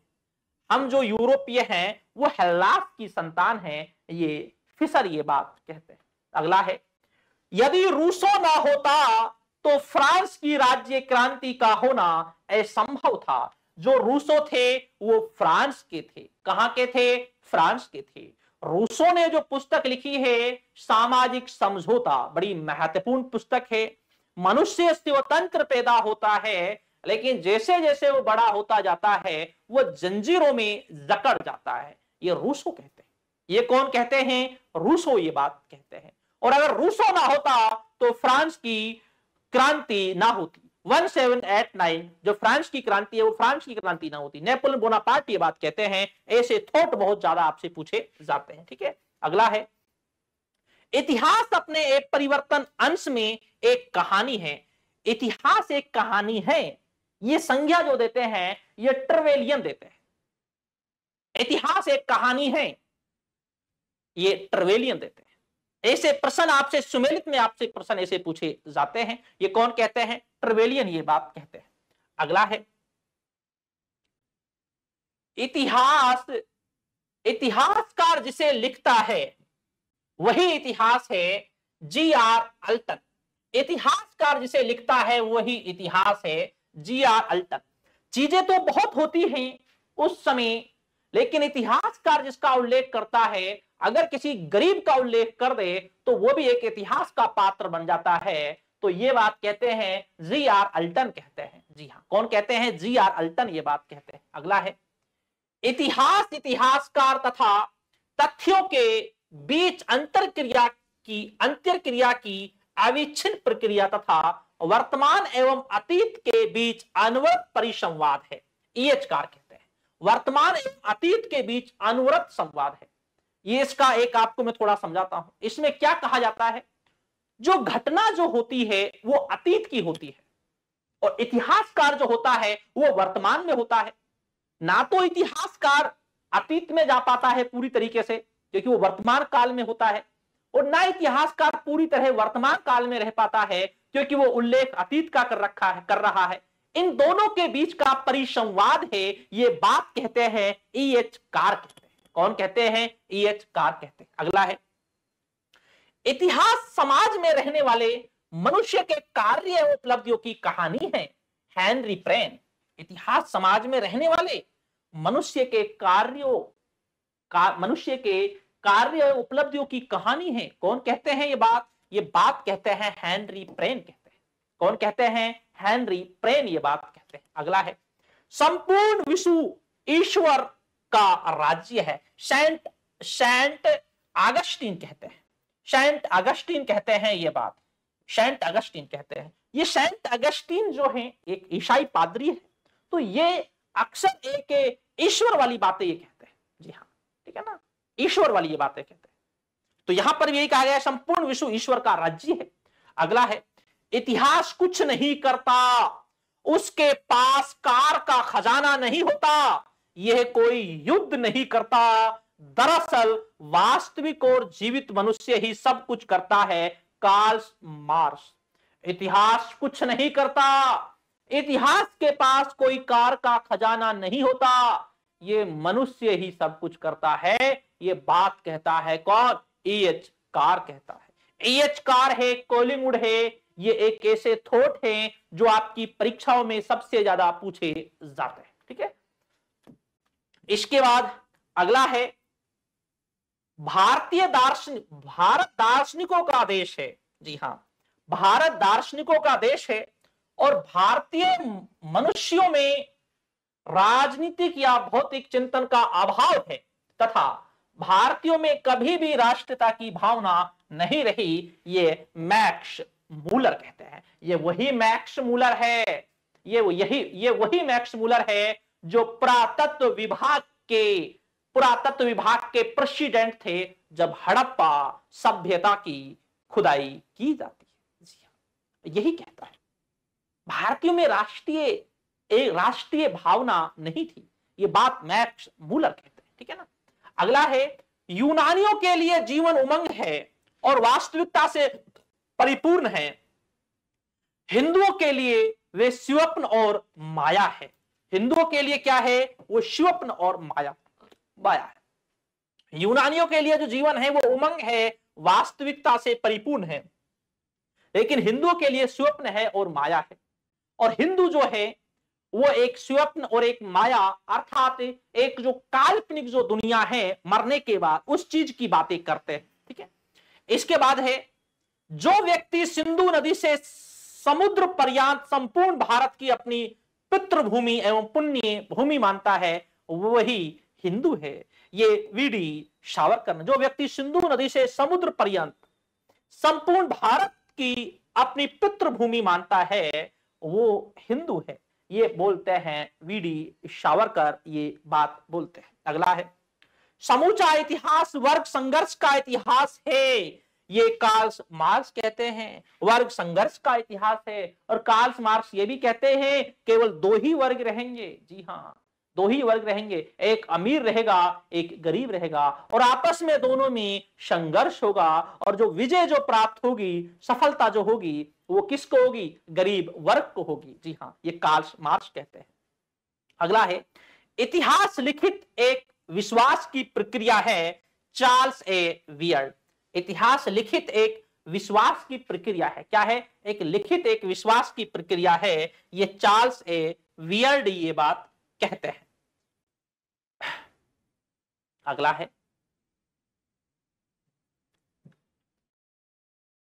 हम जो यूरोपीय हैं वो हेल्लास की संतान हैं, ये फिशर ये बात कहते हैं। अगला है, यदि रूसो ना होता तो फ्रांस की राज्य क्रांति का होना असंभव था। जो रूसो थे वो फ्रांस के थे। कहां के थे? फ्रांस के थे। रूसो ने जो पुस्तक लिखी है सामाजिक समझौता, बड़ी महत्वपूर्ण पुस्तक है। मनुष्य स्वतंत्र पैदा होता है, लेकिन जैसे जैसे वो बड़ा होता जाता है वो जंजीरों में जकड़ जाता है, ये रूसो कहते हैं। ये कौन कहते हैं? रूसो ये बात कहते हैं। और अगर रूसो ना होता तो फ्रांस की क्रांति ना होती। 1789 जो फ्रांस की क्रांति है वो फ्रांस की क्रांति ना होती। नेपोलियन बोनापार्ट ये बात कहते हैं। ऐसे थॉट बहुत ज्यादा आपसे पूछे जाते हैं। ठीक है। अगला है, इतिहास अपने एक परिवर्तन अंश में एक कहानी है। इतिहास एक कहानी है, ये संज्ञा जो देते हैं ये ट्रेवेलियन देते हैं। इतिहास एक कहानी है, ये ट्रेवेलियन देते हैं। ऐसे प्रश्न आपसे सुमेलित में आपसे प्रश्न ऐसे पूछे जाते हैं। ये कौन कहते हैं? ट्रेवेलियन ये बात कहते हैं। अगला है, इतिहास इतिहासकार जिसे लिखता है वही इतिहास है। जी.आर. अल्टन। इतिहासकार जिसे लिखता है वही इतिहास है। जी.आर. अल्टन। चीजें तो बहुत होती हैं उस समय, लेकिन इतिहासकार जिसका उल्लेख करता है, अगर किसी गरीब का उल्लेख कर दे तो वो भी एक इतिहास का पात्र बन जाता है। तो ये बात कहते हैं जी आर अल्टन कहते हैं। जी हाँ, कौन कहते हैं? जी आर अल्टन ये बात कहते हैं। अगला है, इतिहास इतिहासकार तथा तथ्यों के बीच अंतरक्रिया की अविच्छिन्न प्रक्रिया तथा वर्तमान एवं अतीत के बीच अनवरत परिसंवाद है। ईएचकार कहते हैं वर्तमान एवं अतीत के बीच अनवरत संवाद है। ये इसका एक आपको मैं थोड़ा समझाता हूं। इसमें क्या कहा जाता है, जो घटना जो होती है वो अतीत की होती है और इतिहासकार जो होता है वो वर्तमान में होता है। ना तो इतिहासकार अतीत में जा पाता है पूरी तरीके से क्योंकि वो वर्तमान काल में होता है, और ना इतिहासकार पूरी तरह वर्तमान काल में रह पाता है क्योंकि वो उल्लेख अतीत का कर रहा है। इन दोनों के बीच का परिसंवाद है, ये बात कहते हैं ईएच कार कहते हैं। कौन कहते हैं? ईएच कार कहते हैं। अगला है, इतिहास समाज में रहने वाले मनुष्य के कार्य एवं उपलब्धियों की कहानी है। Henry PRAN. इतिहास समाज में रहने वाले मनुष्य के कार्य एवं उपलब्धियों की कहानी है। कौन कहते हैं ये बात? ये बात कहते हैं हेनरी प्रेन कहते हैं। कौन कहते हैं? हेनरी प्रेन ये बात कहते हैं। अगला है, संपूर्ण विश्व ईश्वर का राज्य है। सेंट अगस्टीन कहते हैं। सेंट अगस्टीन कहते हैं ये बात। सेंट अगस्टीन कहते हैं। ये सेंट अगस्टीन जो है एक ईसाई पादरी है, तो ये अक्सर एक ईश्वर वाली बातें ये कहते हैं। जी हाँ, ठीक है ना, ईश्वर वाली ये बातें कहते हैं। तो यहां पर यही कहा गया है संपूर्ण विश्व ईश्वर का राज्य है। अगला है, इतिहास कुछ नहीं करता, उसके पास कार का खजाना नहीं होता, यह कोई युद्ध नहीं करता, दरअसल वास्तविक और जीवित मनुष्य ही सब कुछ करता है। Karl Marx. इतिहास कुछ नहीं करता, इतिहास के पास कोई कार का खजाना नहीं होता, ये मनुष्य ही सब कुछ करता है। ये बात कहता है कौन? ईएच कार कहता है। ईएच कार है, कोलिंगवुड है, ये एक ऐसे थॉट हैं जो आपकी परीक्षाओं में सबसे ज्यादा पूछे जाते हैं। ठीक है, इसके बाद अगला है, भारत दार्शनिकों का देश है। जी हां, भारत दार्शनिकों का देश है और भारतीय मनुष्यों में राजनीतिक या भौतिक चिंतन का अभाव है तथा भारतीयों में कभी भी राष्ट्रीयता की भावना नहीं रही। ये मैक्स मूलर कहते हैं। ये वही मैक्स मूलर है, ये वही मैक्स मूलर है जो पुरातत्व विभाग के प्रेसिडेंट थे जब हड़प्पा सभ्यता की खुदाई की जाती है। यही कहता है भारतीयों में राष्ट्रीय भावना नहीं थी। ये बात मैक्स मूलर कहते हैं। ठीक है ना। अगला है, यूनानियों के लिए जीवन उमंग है और वास्तविकता से परिपूर्ण है, हिंदुओं के लिए वे स्वप्न और माया है। हिंदुओं के लिए क्या है? वो स्वप्न और माया है। यूनानियों के लिए जो जीवन है वो उमंग है, वास्तविकता से परिपूर्ण है, लेकिन हिंदुओं के लिए स्वप्न है और माया है। और हिंदू जो है वो एक स्वप्न और एक माया अर्थात एक जो काल्पनिक जो दुनिया है मरने के बाद उस चीज की बातें करते हैं। ठीक है, इसके बाद है, जो व्यक्ति सिंधु नदी से समुद्र पर्यंत संपूर्ण भारत की अपनी पितृभूमि एवं पुण्य भूमि मानता है वही हिंदू है। ये वीडी सावरकर ने, जो व्यक्ति सिंधु नदी से समुद्र पर्यंत संपूर्ण भारत की अपनी पितृभूमि मानता है वो हिंदू है, ये बोलते हैं वीडी सावरकर, ये बात बोलते हैं। अगला है, समूचा इतिहास वर्ग संघर्ष का इतिहास है, ये कार्ल मार्क्स कहते हैं। वर्ग संघर्ष का इतिहास है और कार्ल मार्क्स ये भी कहते हैं केवल दो ही वर्ग रहेंगे। जी हाँ, दो ही वर्ग रहेंगे, एक अमीर रहेगा एक गरीब रहेगा और आपस में दोनों में संघर्ष होगा और जो विजय जो प्राप्त होगी, सफलता जो होगी वो किसको होगी? गरीब वर्ग को होगी। जी हाँ, ये कार्ल मार्क्स कहते हैं। अगला है, इतिहास लिखित एक विश्वास की प्रक्रिया है। चार्ल्स ए वियर्ड। इतिहास लिखित एक विश्वास की प्रक्रिया है। क्या है? एक लिखित एक विश्वास की प्रक्रिया है। ये चार्ल्स ए वियर्ड ये बात कहते हैं। अगला है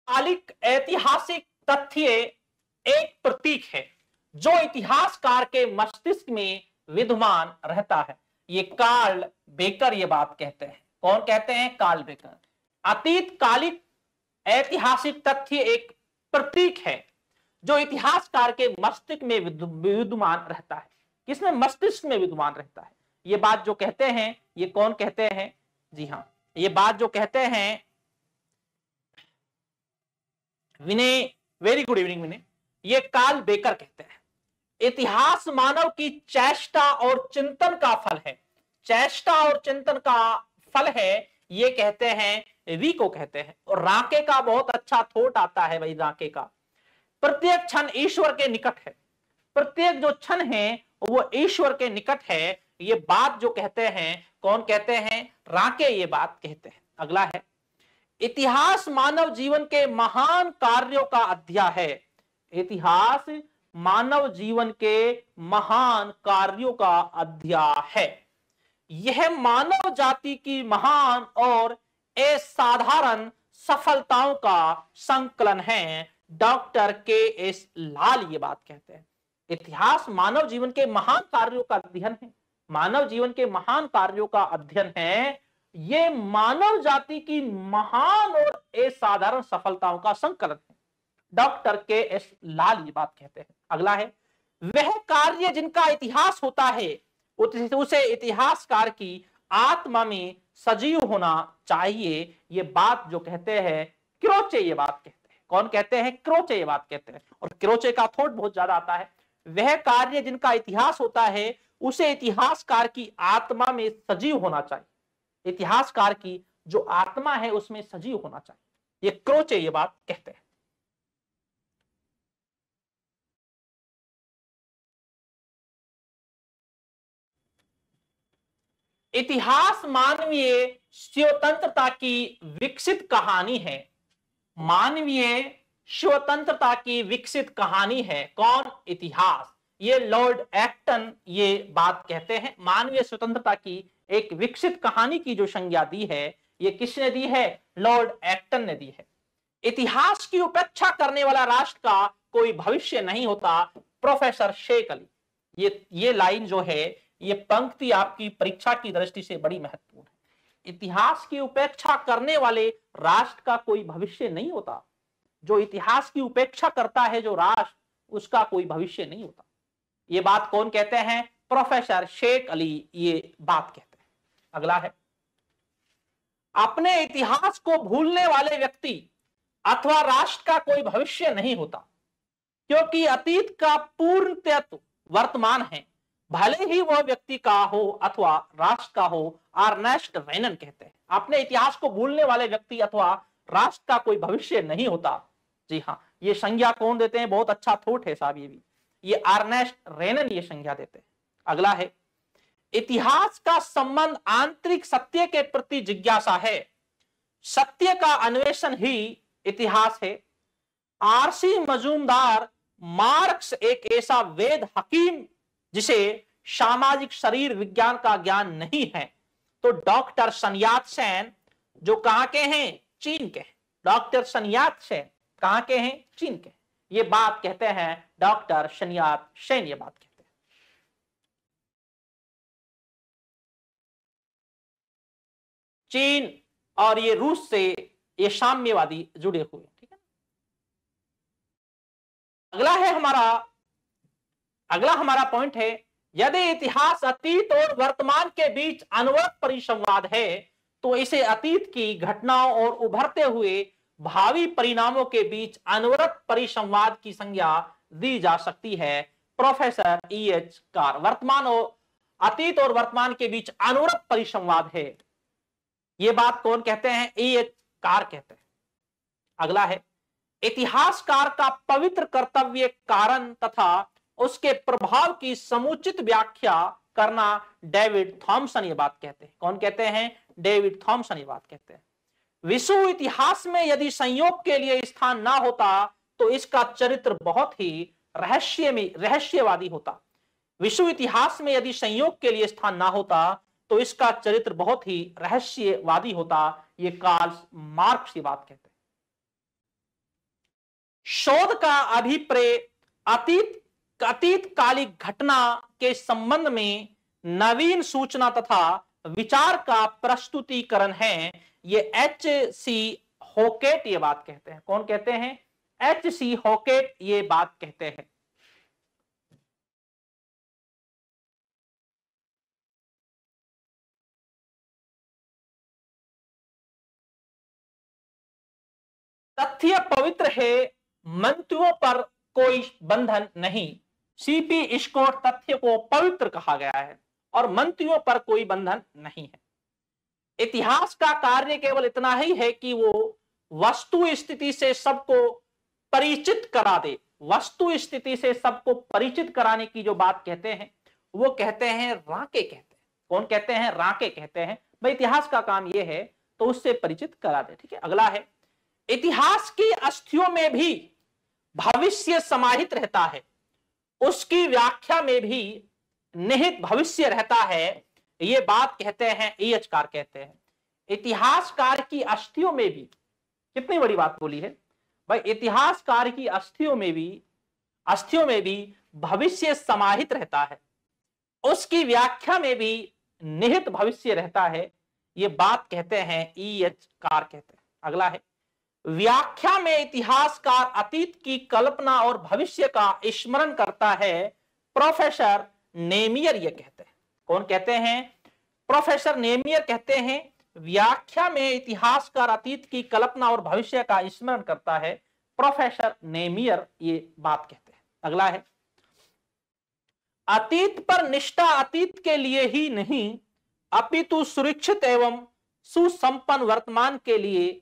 कालिक ऐतिहासिक तथ्य एक प्रतीक है जो इतिहासकार के मस्तिष्क में विद्यमान रहता है। ये कार्ल बेकर ये बात कहते हैं। कौन कहते हैं? Carl Becker. अतीत कालिक ऐतिहासिक तथ्य एक प्रतीक है जो इतिहासकार के मस्तिष्क में विद्यमान रहता है। किसमें? मस्तिष्क में विद्यमान रहता है। ये बात जो कहते हैं ये कौन कहते हैं? जी हाँ, ये बात जो कहते हैं विनय, वेरी गुड इवनिंग विनय, ये कार्ल बेकर कहते हैं। इतिहास मानव की चेष्टा और चिंतन का फल है। चेष्टा और चिंतन का फल है ये कहते हैं, वी कहते हैं। और राके का बहुत अच्छा थॉट आता है भाई, राके का प्रत्येक क्षण ईश्वर के निकट है। प्रत्येक जो क्षण है वो ईश्वर के निकट है। ये बात जो कहते हैं कौन कहते हैं? राके ये बात कहते हैं। अगला है इतिहास मानव जीवन के महान कार्यों का अध्याय है। इतिहास मानव जीवन के महान कार्यों का अध्याय है। यह मानव जाति की महान और असाधारण सफलताओं का संकलन है। Doctor KS. लाल ये बात कहते हैं। इतिहास मानव जीवन के महान कार्यों का अध्ययन है। मानव जीवन के महान कार्यों का अध्ययन है। ये मानव जाति की महान और असाधारण सफलताओं का संकलन है। Doctor KS. लाल ये बात कहते हैं। अगला है वह कार्य जिनका इतिहास होता है उसे इतिहासकार की आत्मा में सजीव होना चाहिए। ये बात जो कहते हैं क्रोचे ये बात कहते हैं। कौन कहते हैं? क्रोचे ये बात कहते हैं। और क्रोचे का थॉट बहुत ज्यादा आता है। वह कार्य जिनका इतिहास होता है उसे इतिहासकार की आत्मा में सजीव होना चाहिए। इतिहासकार की जो आत्मा है उसमें सजीव होना चाहिए। ये क्रोचे ये बात कहते हैं। इतिहास मानवीय स्वतंत्रता की विकसित कहानी है। मानवीय स्वतंत्रता की विकसित कहानी है। कौन? इतिहास। ये लॉर्ड एक्टन ये बात कहते हैं। मानवीय स्वतंत्रता की एक विकसित कहानी की जो संज्ञा दी है ये किसने दी है? लॉर्ड एक्टन ने दी है। इतिहास की उपेक्षा करने वाला राष्ट्र का कोई भविष्य नहीं होता। प्रोफेसर शेख अली। ये लाइन जो है ये पंक्ति आपकी परीक्षा की दृष्टि से बड़ी महत्वपूर्ण है। इतिहास की उपेक्षा करने वाले राष्ट्र का कोई भविष्य नहीं होता। जो इतिहास की उपेक्षा करता है जो राष्ट्र उसका कोई भविष्य नहीं होता। ये बात कौन कहते हैं? प्रोफेसर शेख अली ये बात कहते हैं। अगला है अपने इतिहास को भूलने वाले व्यक्ति अथवा राष्ट्र का कोई भविष्य नहीं होता क्योंकि अतीत का पूर्णतः वर्तमान है, भले ही वह व्यक्ति का हो अथवा राष्ट्र का हो। अर्नेस्ट रेनन कहते हैं अपने इतिहास को भूलने वाले व्यक्ति अथवा राष्ट्र का कोई भविष्य नहीं होता। जी हाँ, ये संज्ञा कौन देते हैं? बहुत अच्छा थॉट है साहब। ये भी ये अर्नेस्ट रेनन ये संज्ञा देते हैं। अगला है इतिहास का संबंध आंतरिक सत्य के प्रति जिज्ञासा है। सत्य का अन्वेषण ही इतिहास है। आरसी मजूमदार मार्क्स एक ऐसा वेद हकीम जिसे सामाजिक शरीर विज्ञान का ज्ञान नहीं है। तो डॉक्टर सन यात सेन जो कहां के हैं? चीन के। डॉक्टर सन यात सेन कहां के हैं? चीन के। ये बात कहते हैं डॉक्टर सन यात सेन ये बात कहते हैं। चीन और ये रूस से ये साम्यवादी जुड़े हुए। ठीक है। अगला हमारा पॉइंट है यदि इतिहास अतीत और वर्तमान के बीच अनवरत परिसंवाद है तो इसे अतीत की घटनाओं और उभरते हुए भावी परिणामों के बीच अनवरत परिसंवाद की संज्ञा दी जा सकती है। Professor E.H. कार। वर्तमान और अतीत और वर्तमान के बीच अनवरत परिसंवाद है। ये बात कौन कहते हैं? E.H. कार कहते हैं। अगला है इतिहासकार का पवित्र कर्तव्य कारण तथा उसके प्रभाव की समुचित व्याख्या करना। डेविड थॉमसन ये बात कहते हैं। कौन कहते हैं? डेविड थॉमसन ये बात कहते हैं। विश्व इतिहास में यदि संयोग के लिए स्थान ना होता तो इसका चरित्र बहुत ही रहस्यवादी होता। विश्व इतिहास में यदि संयोग के लिए स्थान ना होता तो इसका चरित्र बहुत ही रहस्यवादी होता। ये कार्ल मार्क्स ये बात कहते हैं। शोध का अभिप्राय अतीतकालिक घटना के संबंध में नवीन सूचना तथा विचार का प्रस्तुतिकरण है। ये H.C. हॉकेट ये बात कहते हैं। कौन कहते हैं? H.C. हॉकेट ये बात कहते हैं। तथ्य पवित्र है, मंतव्यों पर कोई बंधन नहीं। सीपी स्कॉट तथ्य को पवित्र कहा गया है और मंतव्यों पर कोई बंधन नहीं है। इतिहास का कार्य केवल इतना ही है कि वो वस्तु स्थिति से सबको परिचित करा दे। वस्तु स्थिति से सबको परिचित कराने की जो बात कहते हैं वो कहते हैं राके कहते हैं। कौन कहते हैं? राके कहते हैं। भाई इतिहास का काम ये है तो उससे परिचित करा दे। ठीक है, अगला है, इतिहास की अस्थियों में भी भविष्य समाहित रहता है, उसकी व्याख्या में भी निहित भविष्य रहता है। ये बात कहते हैं E.H. कार कहते हैं। इतिहासकार की अस्थियों में भी, कितनी बड़ी बात बोली है भाई, इतिहासकार की अस्थियों में भी भविष्य समाहित रहता है, उसकी व्याख्या में भी निहित भविष्य रहता है। ये बात कहते हैं E.H. कार कहते हैं। अगला है, व्याख्या में इतिहासकार अतीत की कल्पना और भविष्य का स्मरण करता है। प्रोफेसर नेमियर ये कहते हैं। कौन कहते हैं? प्रोफेसर नेमियर कहते हैं व्याख्या में इतिहासकार अतीत की कल्पना और भविष्य का स्मरण करता है। प्रोफेसर नेमियर ये बात कहते हैं। अगला है, अतीत पर निष्ठा अतीत के लिए ही नहीं अपितु सुरक्षित एवं सुसंपन्न वर्तमान के लिए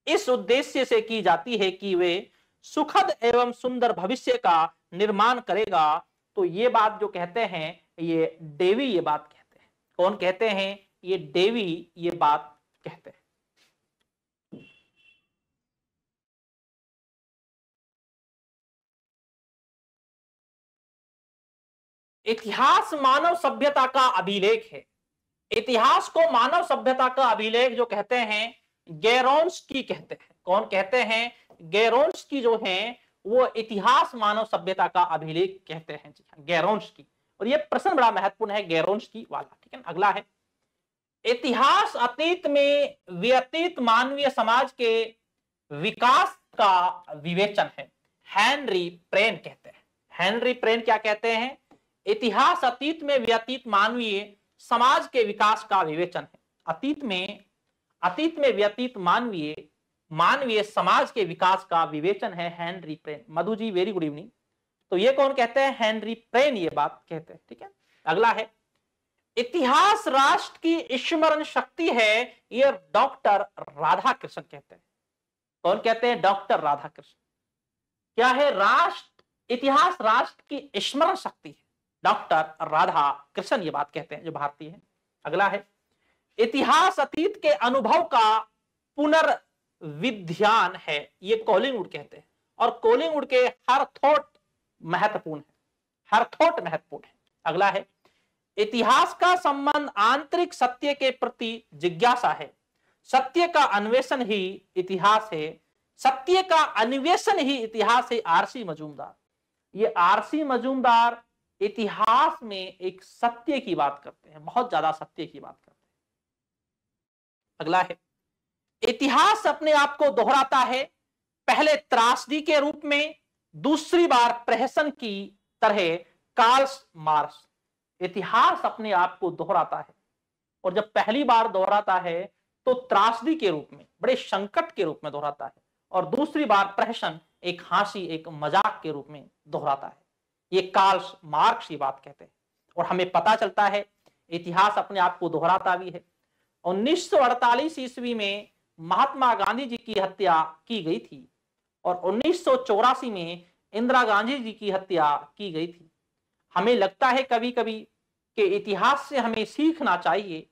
इस उद्देश्य से की जाती है कि वे सुखद एवं सुंदर भविष्य का निर्माण करेगा। तो ये बात जो कहते हैं ये डेवी ये बात कहते हैं। कौन कहते हैं? ये डेवी ये बात कहते हैं। इतिहास मानव सभ्यता का अभिलेख है। इतिहास को मानव सभ्यता का अभिलेख जो कहते हैं गेरोन्स्की कहते हैं। कौन कहते हैं? गेरोन्स्की जो है वो इतिहास मानव सभ्यता का अभिलेख कहते हैं। गेरोन्स्की, और ये प्रश्न बड़ा महत्वपूर्ण है गेरोन्स्की वाला। ठीक है, अगला है, इतिहास अतीत में व्यतीत मानवीय समाज के विकास का विवेचन है। हेनरी प्रेन कहते हैं। हेनरी प्रेन क्या कहते हैं? इतिहास अतीत में व्यतीत मानवीय समाज के विकास का विवेचन है। अतीत में व्यतीत मानवीय समाज के विकास का विवेचन है। हेनरी प्रेन। Madhu ji very good evening. तो ये कौन कहते हैं? हेनरी प्रेन ये बात कहते हैं। ठीक है, अगला है, इतिहास राष्ट्र की स्मरण शक्ति है। ये डॉक्टर राधाकृष्ण कहते हैं। कौन कहते हैं? डॉक्टर राधाकृष्ण। क्या है? इतिहास राष्ट्र की स्मरण शक्ति है। डॉक्टर राधा कृष्ण ये बात कहते हैं जो भारतीय है। अगला है, इतिहास अतीत के अनुभव का पुनर्विध्यान है। ये कोलिंगवुड कहते हैं। और कोलिंगवुड के हर थॉट महत्वपूर्ण है। अगला है, इतिहास का संबंध आंतरिक सत्य के प्रति जिज्ञासा है। सत्य का अन्वेषण ही इतिहास है। सत्य का अन्वेषण ही इतिहास है। आरसी मजूमदार। ये आरसी मजूमदार इतिहास में एक सत्य की बात करते हैं, बहुत ज्यादा सत्य की बात करते हैं। अगला है, इतिहास अपने आप को दोहराता है, पहले त्रासदी के रूप में, दूसरी बार प्रहसन की तरह। Karl Marx. इतिहास अपने आप को दोहराता है और जब पहली बार दोहराता है तो त्रासदी के रूप में, बड़े संकट के रूप में दोहराता है, और दूसरी बार प्रहसन, एक हंसी, एक मजाक के रूप में दोहराता है। ये कार्ल मार्क्स ये बात कहते हैं। और हमें पता चलता है इतिहास अपने आप को दोहराता भी है। 1948 ईस्वी में महात्मा गांधी जी की हत्या की गई थी और 1984 में इंदिरा गांधी जी की हत्या की गई थी। हमें लगता है कभी कभी कि इतिहास से हमें सीखना चाहिए।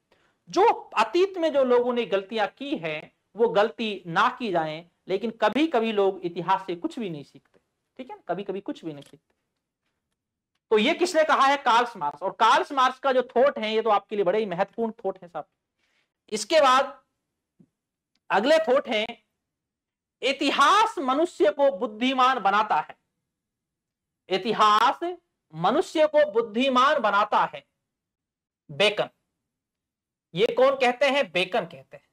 जो अतीत में जो लोगों ने गलतियां की हैं वो गलती ना की जाए, लेकिन कभी कभी लोग इतिहास से कुछ भी नहीं सीखते। ठीक है, कभी कभी कुछ भी नहीं सीखते। तो ये किसने कहा है? Karl Marx. और कार्ल मार्क्स का जो थॉट है ये तो आपके लिए बड़े ही महत्वपूर्ण थॉट है साहब। इसके बाद अगले थॉट है, इतिहास मनुष्य को बुद्धिमान बनाता है। इतिहास मनुष्य को बुद्धिमान बनाता है, बेकन। ये कौन कहते हैं? बेकन कहते हैं।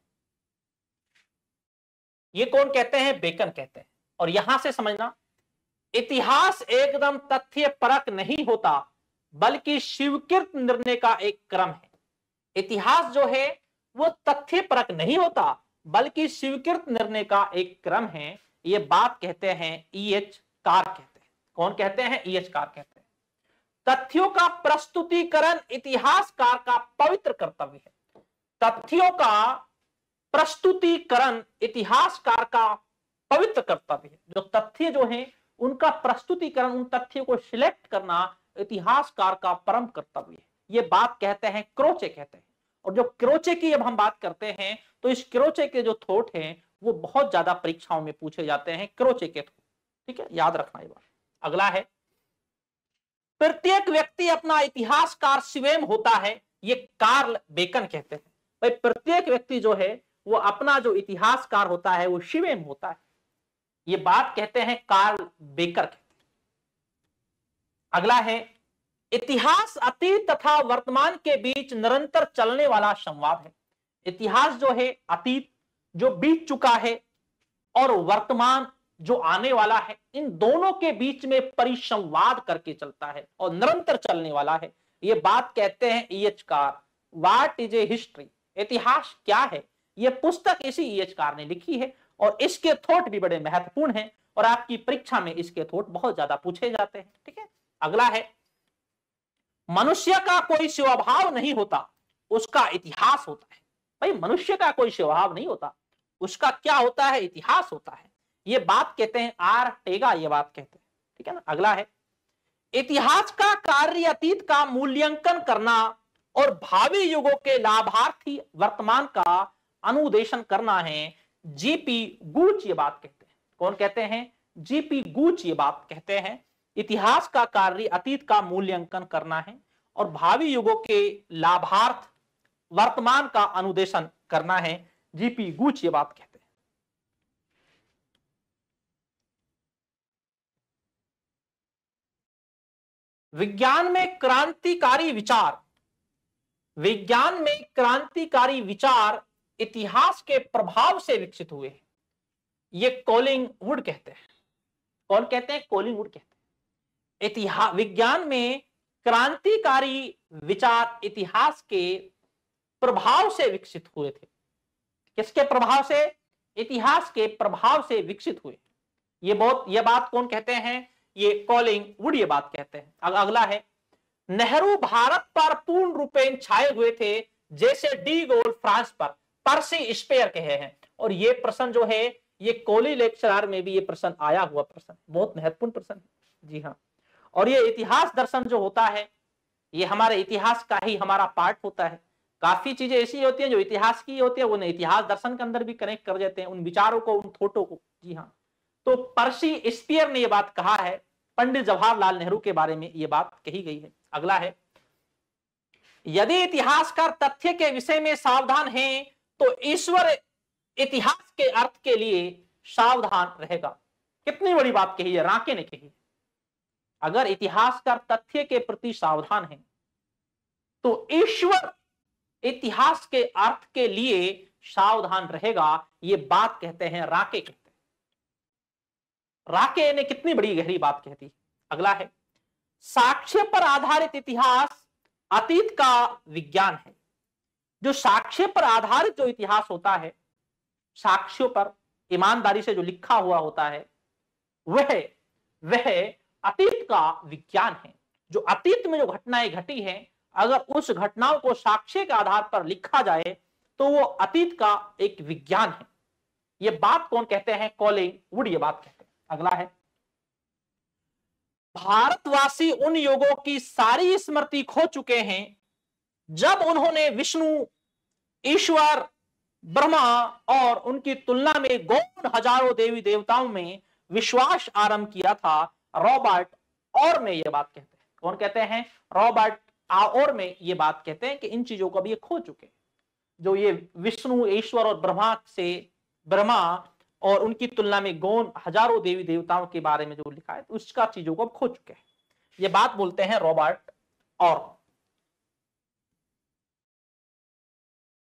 ये कौन कहते हैं? बेकन कहते हैं। और यहां से समझना, इतिहास एकदम तथ्य परक नहीं होता बल्कि स्वीकृत निर्णय का एक क्रम है। इतिहास जो है वो तथ्य परक नहीं होता बल्कि स्वीकृत निर्णय का एक क्रम है। ये बात कहते हैं E.H. कार कहते हैं। कौन कहते हैं? E.H. कार कहते हैं। तथ्यों का प्रस्तुतिकरण इतिहासकार का पवित्र कर्तव्य है। तथ्यों का प्रस्तुतिकरण इतिहासकार का पवित्र कर्तव्य है। जो तथ्य जो हैं उनका प्रस्तुतिकरण, उन तथ्यों को सिलेक्ट करना इतिहासकार का परम कर्तव्य है। ये बात कहते हैं क्रोचे कहते हैं। और जो क्रोचे की जब हम बात करते हैं तो इस क्रोचे के जो थॉट हैं वो बहुत ज्यादा परीक्षाओं में पूछे जाते हैं, क्रोचे के थॉट। ठीक है, याद रखना ये बात। अगला है, प्रत्येक व्यक्ति अपना इतिहासकार स्वयं होता है। ये कार्ल बेकन कहते हैं। भाई प्रत्येक व्यक्ति जो है वो अपना जो इतिहासकार होता है वो स्वयं होता है। ये बात कहते हैं कार्ल बेकर कहते हैं। अगला है, इतिहास अतीत तथा वर्तमान के बीच निरंतर चलने वाला संवाद है। इतिहास जो है अतीत जो बीत चुका है और वर्तमान जो आने वाला है, इन दोनों के बीच में परिसंवाद करके चलता है और निरंतर चलने वाला है। ये बात कहते हैं E.H. Car. What is a history? इतिहास क्या है? ये पुस्तक इसी E.H. कार ने लिखी है और इसके थॉट भी बड़े महत्वपूर्ण हैं और आपकी परीक्षा में इसके थॉट बहुत ज्यादा पूछे जाते हैं। ठीक है, अगला है, मनुष्य का कोई स्वभाव नहीं होता, उसका इतिहास होता है। भाई मनुष्य का कोई स्वभाव नहीं होता, उसका क्या होता है? इतिहास होता है। ये बात कहते हैं आर टेगा। ये बात कहते हैं। ठीक है ना। अगला है, इतिहास का कार्य अतीत का मूल्यांकन करना और भावी युगों के लाभार्थी वर्तमान का अनुदेशन करना है। जीपी गूच ये बात कहते हैं। कौन कहते हैं? जीपी गूच ये बात कहते हैं। इतिहास का कार्य अतीत का मूल्यांकन करना है और भावी युगों के लाभार्थ वर्तमान का अनुदेशन करना है। जीपी गूच ये बात कहते हैं। विज्ञान में क्रांतिकारी विचार, विज्ञान में क्रांतिकारी विचार इतिहास के प्रभाव से विकसित हुए हैं। ये कॉलिंगवुड कहते हैं। कौन कहते हैं? कॉलिंगवुड कहते हैं। इतिहास, विज्ञान में क्रांतिकारी विचार इतिहास के प्रभाव से विकसित हुए थे। किसके प्रभाव से? इतिहास के प्रभाव से विकसित हुए। ये बात कौन कहते हैं? ये कॉलिंगवुड ये बात कहते हैं। अगला है, नेहरू भारत पर पूर्ण रूपेण छाए हुए थे जैसे डी गोल फ्रांस पर पर्सी स्पेयर कहे हैं। और ये प्रश्न जो है ये कोली लेक्चरर में भी ये प्रश्न आया हुआ प्रश्न, बहुत महत्वपूर्ण प्रश्न है। जी हाँ। और ये इतिहास दर्शन जो होता है ये हमारे इतिहास का ही हमारा पार्ट होता है। काफी चीजें ऐसी होती हैं जो इतिहास की होती है, उन्हें इतिहास दर्शन के अंदर भी कनेक्ट कर देते हैं, उन विचारों को, उन थॉटों को। जी हाँ। तो पर्सी स्पेयर ने यह बात कहा है, पंडित जवाहरलाल नेहरू के बारे में यह बात कही गई है। अगला है, यदि इतिहासकार तथ्य के विषय में सावधान हैं तो ईश्वर इतिहास के अर्थ के लिए सावधान रहेगा। कितनी बड़ी बात कही है, राके ने कही। अगर इतिहासकार तथ्य के प्रति सावधान है तो ईश्वर इतिहास के अर्थ के लिए सावधान रहेगा। ये बात कहते हैं राके कहते हैं। राके ने कितनी बड़ी गहरी बात कहती। अगला है, साक्ष्य पर आधारित इतिहास अतीत का विज्ञान है। जो साक्ष्य पर आधारित जो इतिहास होता है, साक्ष्यों पर ईमानदारी से जो लिखा हुआ होता है, वह अतीत का विज्ञान है। जो अतीत में जो घटनाएं घटी हैं, अगर उस घटनाओं को साक्ष्य के आधार पर लिखा जाए तो वो अतीत का एक विज्ञान है। ये बात कौन कहते हैं? कॉलिंगवुड ये बात कहते हैं। अगला है, भारतवासी उन युगों की सारी स्मृति खो चुके हैं जब उन्होंने विष्णु, ईश्वर, ब्रह्मा और उनकी तुलना में गौण हजारों देवी देवताओं में विश्वास आरंभ किया था। रॉबर्ट और में यह बात कहते हैं। कौन कहते हैं? रॉबर्ट आओर में ये बात कहते हैं कि इन चीजों को भी ये खो चुके हैं। जो ये विष्णु, ईश्वर और ब्रह्मा और उनकी तुलना में गौण हजारों देवी देवताओं के बारे में जो लिखा है, तो उसका चीजों को खो चुके हैं। ये बात बोलते हैं रॉबर्ट और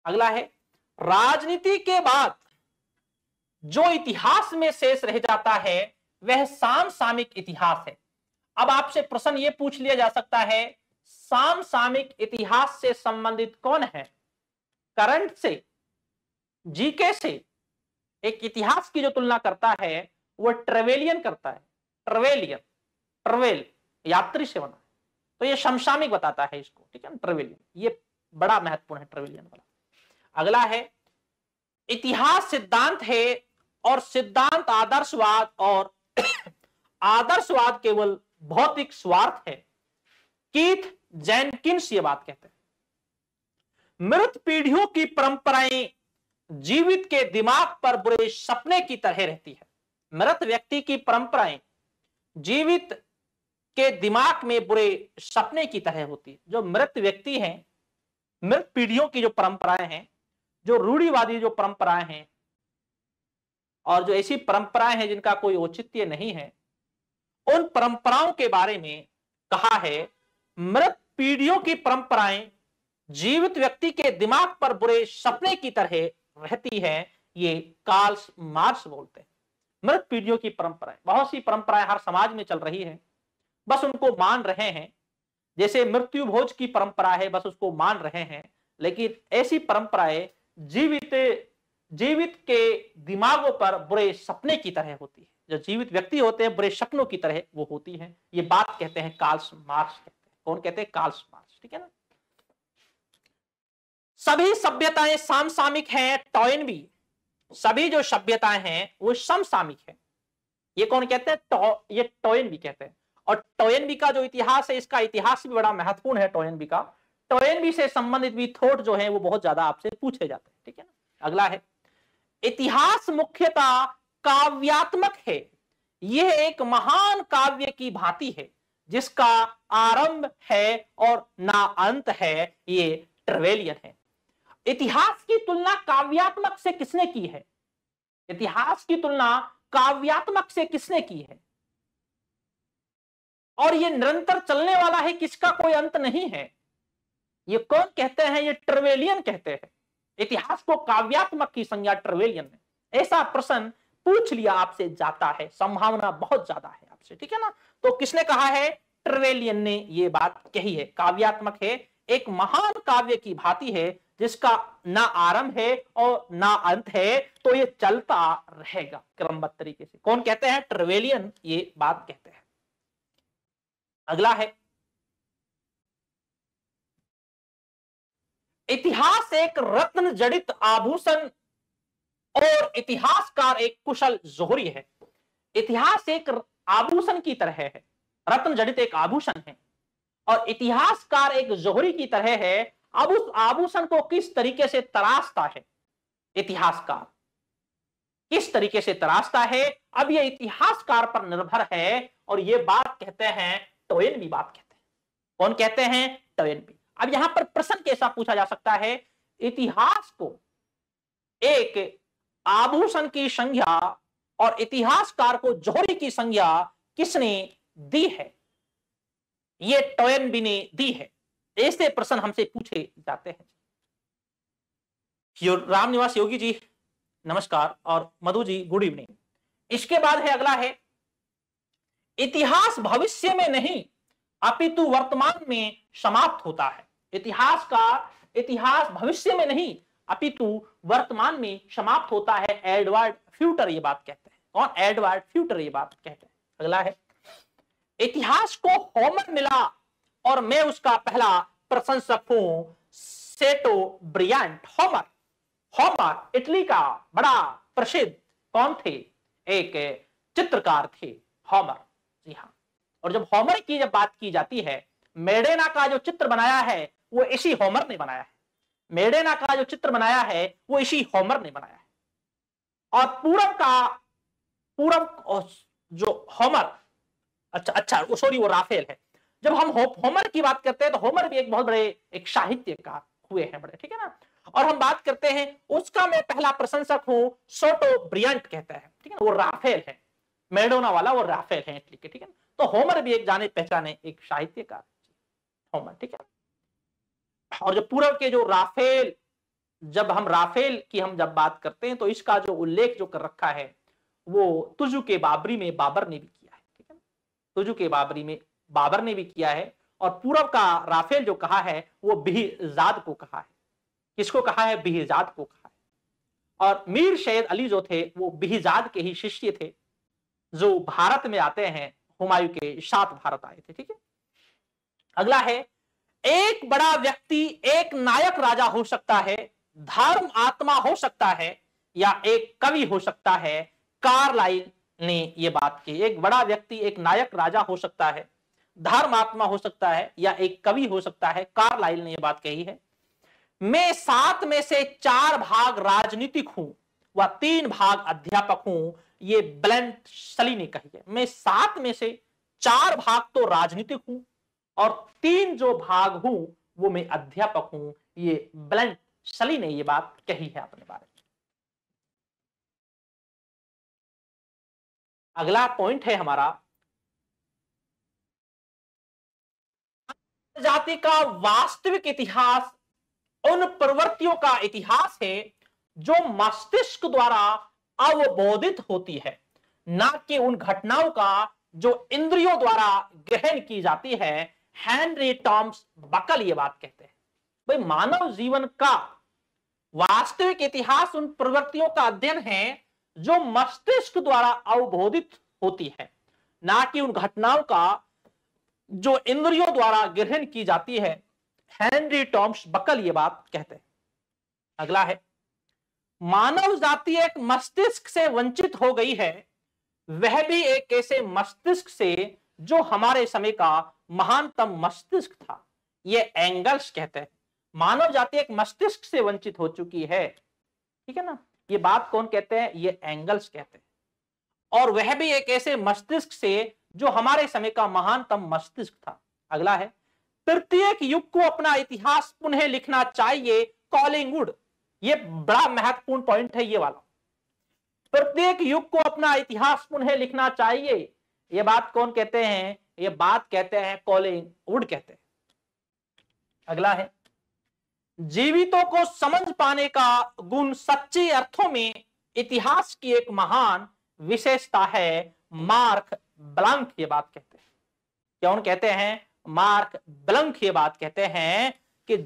अगला है, राजनीति के बाद जो इतिहास में शेष रह जाता है वह समसामयिक इतिहास है। अब आपसे प्रश्न यह पूछ लिया जा सकता है, समसामयिक इतिहास से संबंधित कौन है? करंट से, जीके से एक इतिहास की जो तुलना करता है वो ट्रेवेलियन करता है। ट्रेवेल यात्री से बना, तो ये समसामयिक बताता है इसको, ठीक है ना, ट्रेवेलियन। ये बड़ा महत्वपूर्ण है ट्रेवेलियन वाला। अगला है, इतिहास सिद्धांत है और सिद्धांत आदर्शवाद, और आदर्शवाद केवल भौतिक स्वार्थ है। कीथ जेनकिंस ये बात कहते हैं। मृत पीढ़ियों की परंपराएं जीवित के दिमाग पर बुरे सपने की तरह रहती है। मृत व्यक्ति की परंपराएं जीवित के दिमाग में बुरे सपने की तरह होती है। जो मृत व्यक्ति हैं, मृत पीढ़ियों की जो परंपराएं हैं, जो रूढ़िवादी जो परंपराएं हैं, और जो ऐसी परंपराएं हैं जिनका कोई औचित्य नहीं है, उन परंपराओं के बारे में कहा है, मृत पीढ़ियों की परंपराएं जीवित व्यक्ति के दिमाग पर बुरे सपने की तरह रहती है। ये कार्ल मार्क्स बोलते हैं। मृत पीढ़ियों की परंपराएं, बहुत सी परंपराएं हर समाज में चल रही है, बस उनको मान रहे हैं। जैसे मृत्यु भोज की परंपरा है, बस उसको मान रहे हैं, लेकिन ऐसी परंपराएं जीवित के दिमागों पर बुरे सपने की तरह होती है। जो जीवित व्यक्ति होते हैं बुरे सपनों की तरह वो होती है। ये बात कहते हैं कार्ल मार्क्स कहते हैं। कौन कहते हैं? कार्ल मार्क्स, ठीक है ना। सभी सभ्यताएं समसामयिक हैं, टॉयनबी। सभी जो सभ्यताएं हैं वो समसामयिक है। ये कौन कहते हैं? ये टॉयनबी कहते हैं। और टॉयनबी का जो इतिहास है, इसका इतिहास भी बड़ा महत्वपूर्ण है टॉयनबी का। टॉयनबी से संबंधित भी थॉट जो है वो बहुत ज्यादा आपसे पूछे जाते हैं, ठीक है ना। अगला है, इतिहास मुख्यतः काव्यात्मक है। यह एक महान काव्य की भांति है जिसका आरंभ है और ना अंत है। ये ट्रेवेलियन है। इतिहास की तुलना काव्यात्मक से किसने की है? इतिहास की तुलना काव्यात्मक से किसने की है? और ये निरंतर चलने वाला है, किसका कोई अंत नहीं है। ये कौन कहते हैं? ये ट्रेवेलियन कहते हैं। इतिहास को काव्यात्मक की संज्ञा ट्रेवेलियन ने। ऐसा प्रश्न पूछ लिया आपसे जाता है, संभावना बहुत ज्यादा है आपसे, ठीक है ना। तो किसने कहा है? ट्रेवेलियन ने ये बात कही है। काव्यात्मक है, एक महान काव्य की भांति है जिसका ना आरंभ है और ना अंत है, तो ये चलता रहेगा क्रमबद्ध तरीके से। कौन कहते हैं? ट्रेवेलियन ये बात कहते हैं। अगला है, इतिहास एक रत्न जड़ित आभूषण और इतिहासकार एक कुशल जोहरी है। इतिहास एक आभूषण की तरह है, रत्न जड़ित एक आभूषण है, और इतिहासकार एक जोहरी की तरह है। अब उस आभूषण को किस तरीके से तराशता है इतिहासकार, किस तरीके से तराशता है, अब ये इतिहासकार पर निर्भर है। और ये बात कहते हैं टॉयनबी बात कहते हैं। कौन कहते हैं? टॉयनबी। अब यहां पर प्रश्न कैसा पूछा जा सकता है, इतिहास को एक आभूषण की संज्ञा और इतिहासकार को जोहरी की संज्ञा किसने दी है? ये टॉयनबी ने दी है। ऐसे प्रश्न हमसे पूछे जाते हैं। रामनिवास योगी जी नमस्कार, और मधु जी गुड इवनिंग। इसके बाद है, अगला है, इतिहास भविष्य में नहीं अपितु वर्तमान में समाप्त होता है। इतिहास भविष्य में नहीं अपितु वर्तमान में समाप्त होता है। एडवर्ड फ्यूटर ये बात कहते हैं। कौन? एडवर्ड फ्यूटर ये बात कहते हैं। अगला है, इतिहास को होमर मिला और मैं उसका पहला प्रशंसक हूं, सेटो ब्रियांट। होमर इटली का बड़ा प्रसिद्ध कौन थे? एक चित्रकार थे होमर, जी हाँ। और जब होमर की जब बात की जाती है, मेडेना का जो चित्र बनाया है वो इसी होमर ने बनाया है। मेडेना का जो चित्र बनाया है वो इसी होमर ने बनाया है। और पूरब जो होमर, अच्छा सॉरी वो राफेल है। जब हम होमर की बात करते हैं तो होमर भी एक बहुत बड़े एक साहित्यकार हुए हैं बड़े, ठीक है ना। और हम बात करते हैं उसका मैं पहला प्रशंसक हूं, सोटो ब्रियंट कहता है, ठीक है ना, वो राफेल है, मेडोना वाला वो राफेल है, ठीक है ना। तो होमर भी एक जाने पहचाने एक साहित्यकार होमर, ठीक है। और जो पूर्व के जो राफेल, जब हम राफेल की हम जब बात करते हैं तो इसका जो उल्लेख जो कर रखा है वो तुजु के बाबरी में बाबर ने भी किया है, ठीक है ना। तुजु के बाबरी में बाबर ने भी किया है। और पूर्व का राफेल जो कहा है वो बिहजाद को कहा है। किसको कहा है? बिहजाद को कहा है। और मीर सैयद अली जो थे वो बिहजाद के ही शिष्य थे, जो भारत में आते हैं, हुमायूं के साथ भारत आए थे, ठीक है। अगला है, एक बड़ा व्यक्ति एक नायक राजा हो सकता है, धर्म आत्मा हो सकता है, या एक कवि हो सकता है। कार्लाइल ने यह बात की। एक बड़ा व्यक्ति एक नायक राजा हो सकता है, धर्म आत्मा हो सकता है, या एक कवि हो सकता है। कार्लाइल ने यह बात कही है। मैं 7 में से 4 भाग राजनीतिक हूं व 3 भाग अध्यापक हूं, ये ब्लैंट सली ने कही है। मैं 7 में से 4 भाग तो राजनीतिक हूं और 3 जो भाग हूं वो मैं अध्यापक हूं, ये ब्लैंट सली ने ये बात कही है अपने बारे में। अगला पॉइंट है हमारा, जाति का वास्तविक इतिहास उन प्रवृत्तियों का इतिहास है जो मस्तिष्क द्वारा अवबोधित होती है, ना कि उन घटनाओं का जो इंद्रियों द्वारा ग्रहण की जाती है। हेनरी टॉमस बकल ये बात कहते हैं। भाई मानव जीवन का वास्तविक इतिहास उन प्रवृत्तियों का अध्ययन है जो मस्तिष्क द्वारा अवबोधित होती है, ना कि उन घटनाओं का जो इंद्रियों द्वारा ग्रहण की जाती है। हेनरी टॉमस बकल ये बात कहते हैं। अगला है, मानव जाति एक मस्तिष्क से वंचित हो गई है, वह भी एक ऐसे मस्तिष्क से जो हमारे समय का महानतम मस्तिष्क था। ये एंगल्स कहते हैं। मानव जाति एक मस्तिष्क से वंचित हो चुकी है, ठीक है ना। ये बात कौन कहते हैं? ये एंगल्स कहते हैं। और वह भी एक ऐसे मस्तिष्क से जो हमारे समय का महानतम मस्तिष्क था। अगला है, प्रत्येक युग को अपना इतिहास पुनः लिखना चाहिए। कॉलिंगवुड, ये बड़ा महत्वपूर्ण पॉइंट है ये वाला। प्रत्येक युग को अपना इतिहास पुनः लिखना चाहिए, ये बात कौन कहते हैं? ये बात कहते हैं कॉलिंगवुड कहते हैं। अगला है, जीवितों को समझ पाने का गुण सच्चे अर्थों में इतिहास की एक महान विशेषता है। मार्क ब्लंक ये बात कहते हैं। कौन कहते हैं? मार्क ब्लंक ये बात कहते हैं कि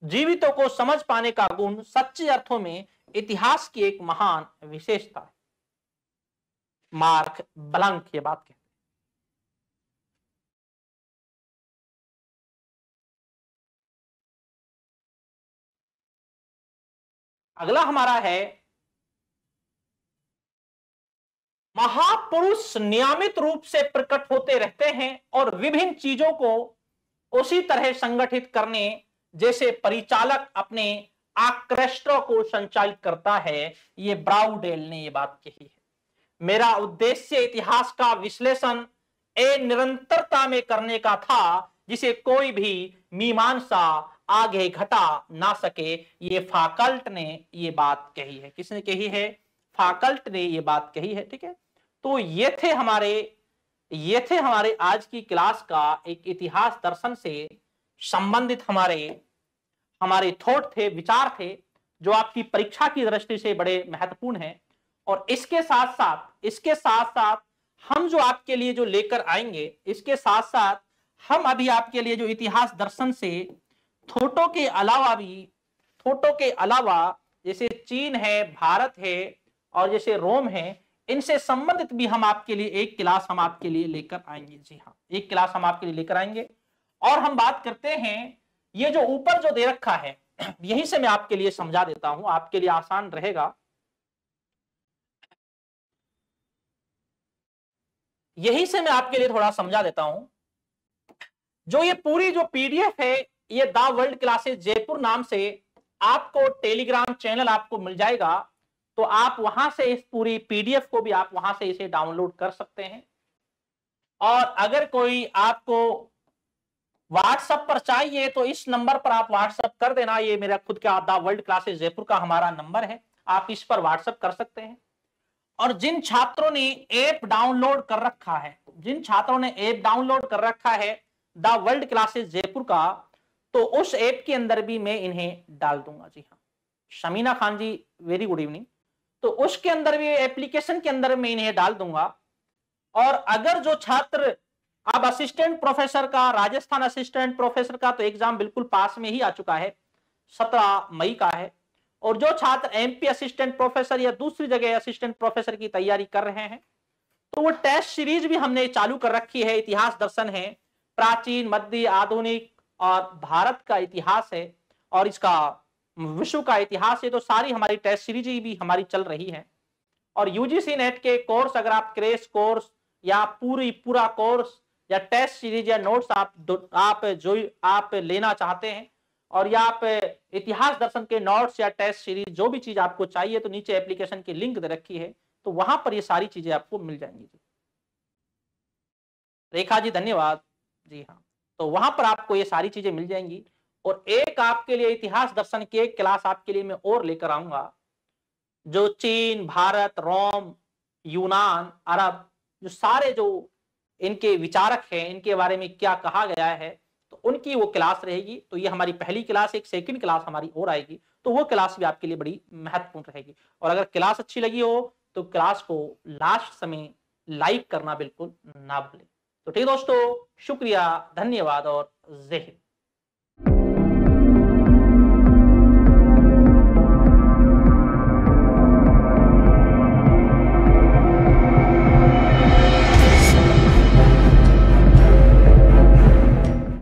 जीवितों को समझ पाने का गुण सच्चे अर्थों में इतिहास की एक महान विशेषता है। मार्क ब्लंक ये बात कहते हैं। अगला हमारा है, महापुरुष नियमित रूप से प्रकट होते रहते हैं और विभिन्न चीजों को उसी तरह संगठित करने जैसे परिचालक अपने आकृष्टों को संचालित करता है। ये ब्राउडेल ने ये बात कही है। मेरा उद्देश्य इतिहास का विश्लेषण निरंतरता में करने का था जिसे कोई भी मीमांसा आगे घटा ना सके। ये फाकल्ट ने ये बात कही है। किसने कही है? फाकल्ट ने ये बात कही है, ठीक है। तो ये थे हमारे आज की क्लास का एक इतिहास दर्शन से संबंधित हमारे थॉट थे, विचार थे, जो आपकी परीक्षा की दृष्टि से बड़े महत्वपूर्ण हैं। और इसके साथ साथ हम जो आपके लिए जो लेकर आएंगे, इसके साथ साथ हम अभी आपके लिए जो इतिहास दर्शन से थॉटों के अलावा जैसे चीन है, भारत है और जैसे रोम है, इनसे संबंधित भी हम आपके लिए एक क्लास हम आपके लिए लेकर आएंगे। जी हाँ, एक क्लास हम आपके लिए लेकर आएंगे। और हम बात करते हैं, ये जो ऊपर जो दे रखा है यहीं से मैं आपके लिए समझा देता हूं, आपके लिए आसान रहेगा। यहीं से मैं आपके लिए थोड़ा समझा देता हूं। जो ये पूरी जो पीडीएफ है, ये द वर्ल्ड क्लासेस जयपुर नाम से आपको टेलीग्राम चैनल आपको मिल जाएगा। तो आप वहां से इस पूरी पीडीएफ को भी आप वहां से इसे डाउनलोड कर सकते हैं। और अगर कोई आपको व्हाट्सएप पर चाहिए तो इस नंबर पर आप व्हाट्सएप कर देना। ये मेरा खुद का द वर्ल्ड क्लासेस जयपुर का हमारा नंबर है, आप इस पर व्हाट्सएप कर सकते हैं। और जिन छात्रों ने ऐप डाउनलोड कर रखा है, जिन छात्रों ने ऐप डाउनलोड कर रखा है द वर्ल्ड क्लासेस जयपुर का, तो उस ऐप के अंदर भी मैं इन्हें डाल दूंगा। जी हाँ, शमीना खान जी, वेरी गुड इवनिंग। तो उसके अंदर भी, एप्लीकेशन के अंदर मैं इन्हें डाल दूंगा। और अगर जो छात्र, अब असिस्टेंट प्रोफेसर का, राजस्थान असिस्टेंट प्रोफेसर का तो एग्जाम बिल्कुल पास में ही आ चुका है, 17 मई का है। और जो छात्र एमपी असिस्टेंट प्रोफेसर या दूसरी जगह असिस्टेंट प्रोफेसर की तैयारी कर रहे हैं, तो वो टेस्ट सीरीज भी हमने चालू कर रखी है। इतिहास दर्शन है, प्राचीन, मध्य, आधुनिक और भारत का इतिहास है, और इसका विश्व का इतिहास है। तो सारी हमारी टेस्ट सीरीज भी हमारी चल रही है। और यूजीसी नेट के कोर्स, अगर आप क्रैश कोर्स या पूरा कोर्स या टेस्ट सीरीज या नोट्स आप लेना चाहते हैं, और या आप इतिहास दर्शन के नोट्स या टेस्ट सीरीज जो भी चीज आपको चाहिए, तो नीचे एप्लीकेशन की लिंक दे रखी है, तो वहां पर ये सारी चीजें आपको मिल जाएंगी। रेखा जी धन्यवाद। जी हाँ, तो वहां पर आपको ये सारी चीजें मिल जाएंगी। और एक आपके लिए इतिहास दर्शन की एक क्लास आपके लिए मैं और लेकर आऊंगा, जो चीन, भारत, रोम, यूनान, अरब, जो सारे जो इनके विचारक हैं, इनके बारे में क्या कहा गया है, तो उनकी वो क्लास रहेगी। तो ये हमारी पहली क्लास, एक सेकंड क्लास हमारी और आएगी, तो वो क्लास भी आपके लिए बड़ी महत्वपूर्ण रहेगी। और अगर क्लास अच्छी लगी हो तो क्लास को लास्ट समय लाइक करना बिल्कुल ना भूलें। तो ठीक दोस्तों, शुक्रिया, धन्यवाद और जय हिंद।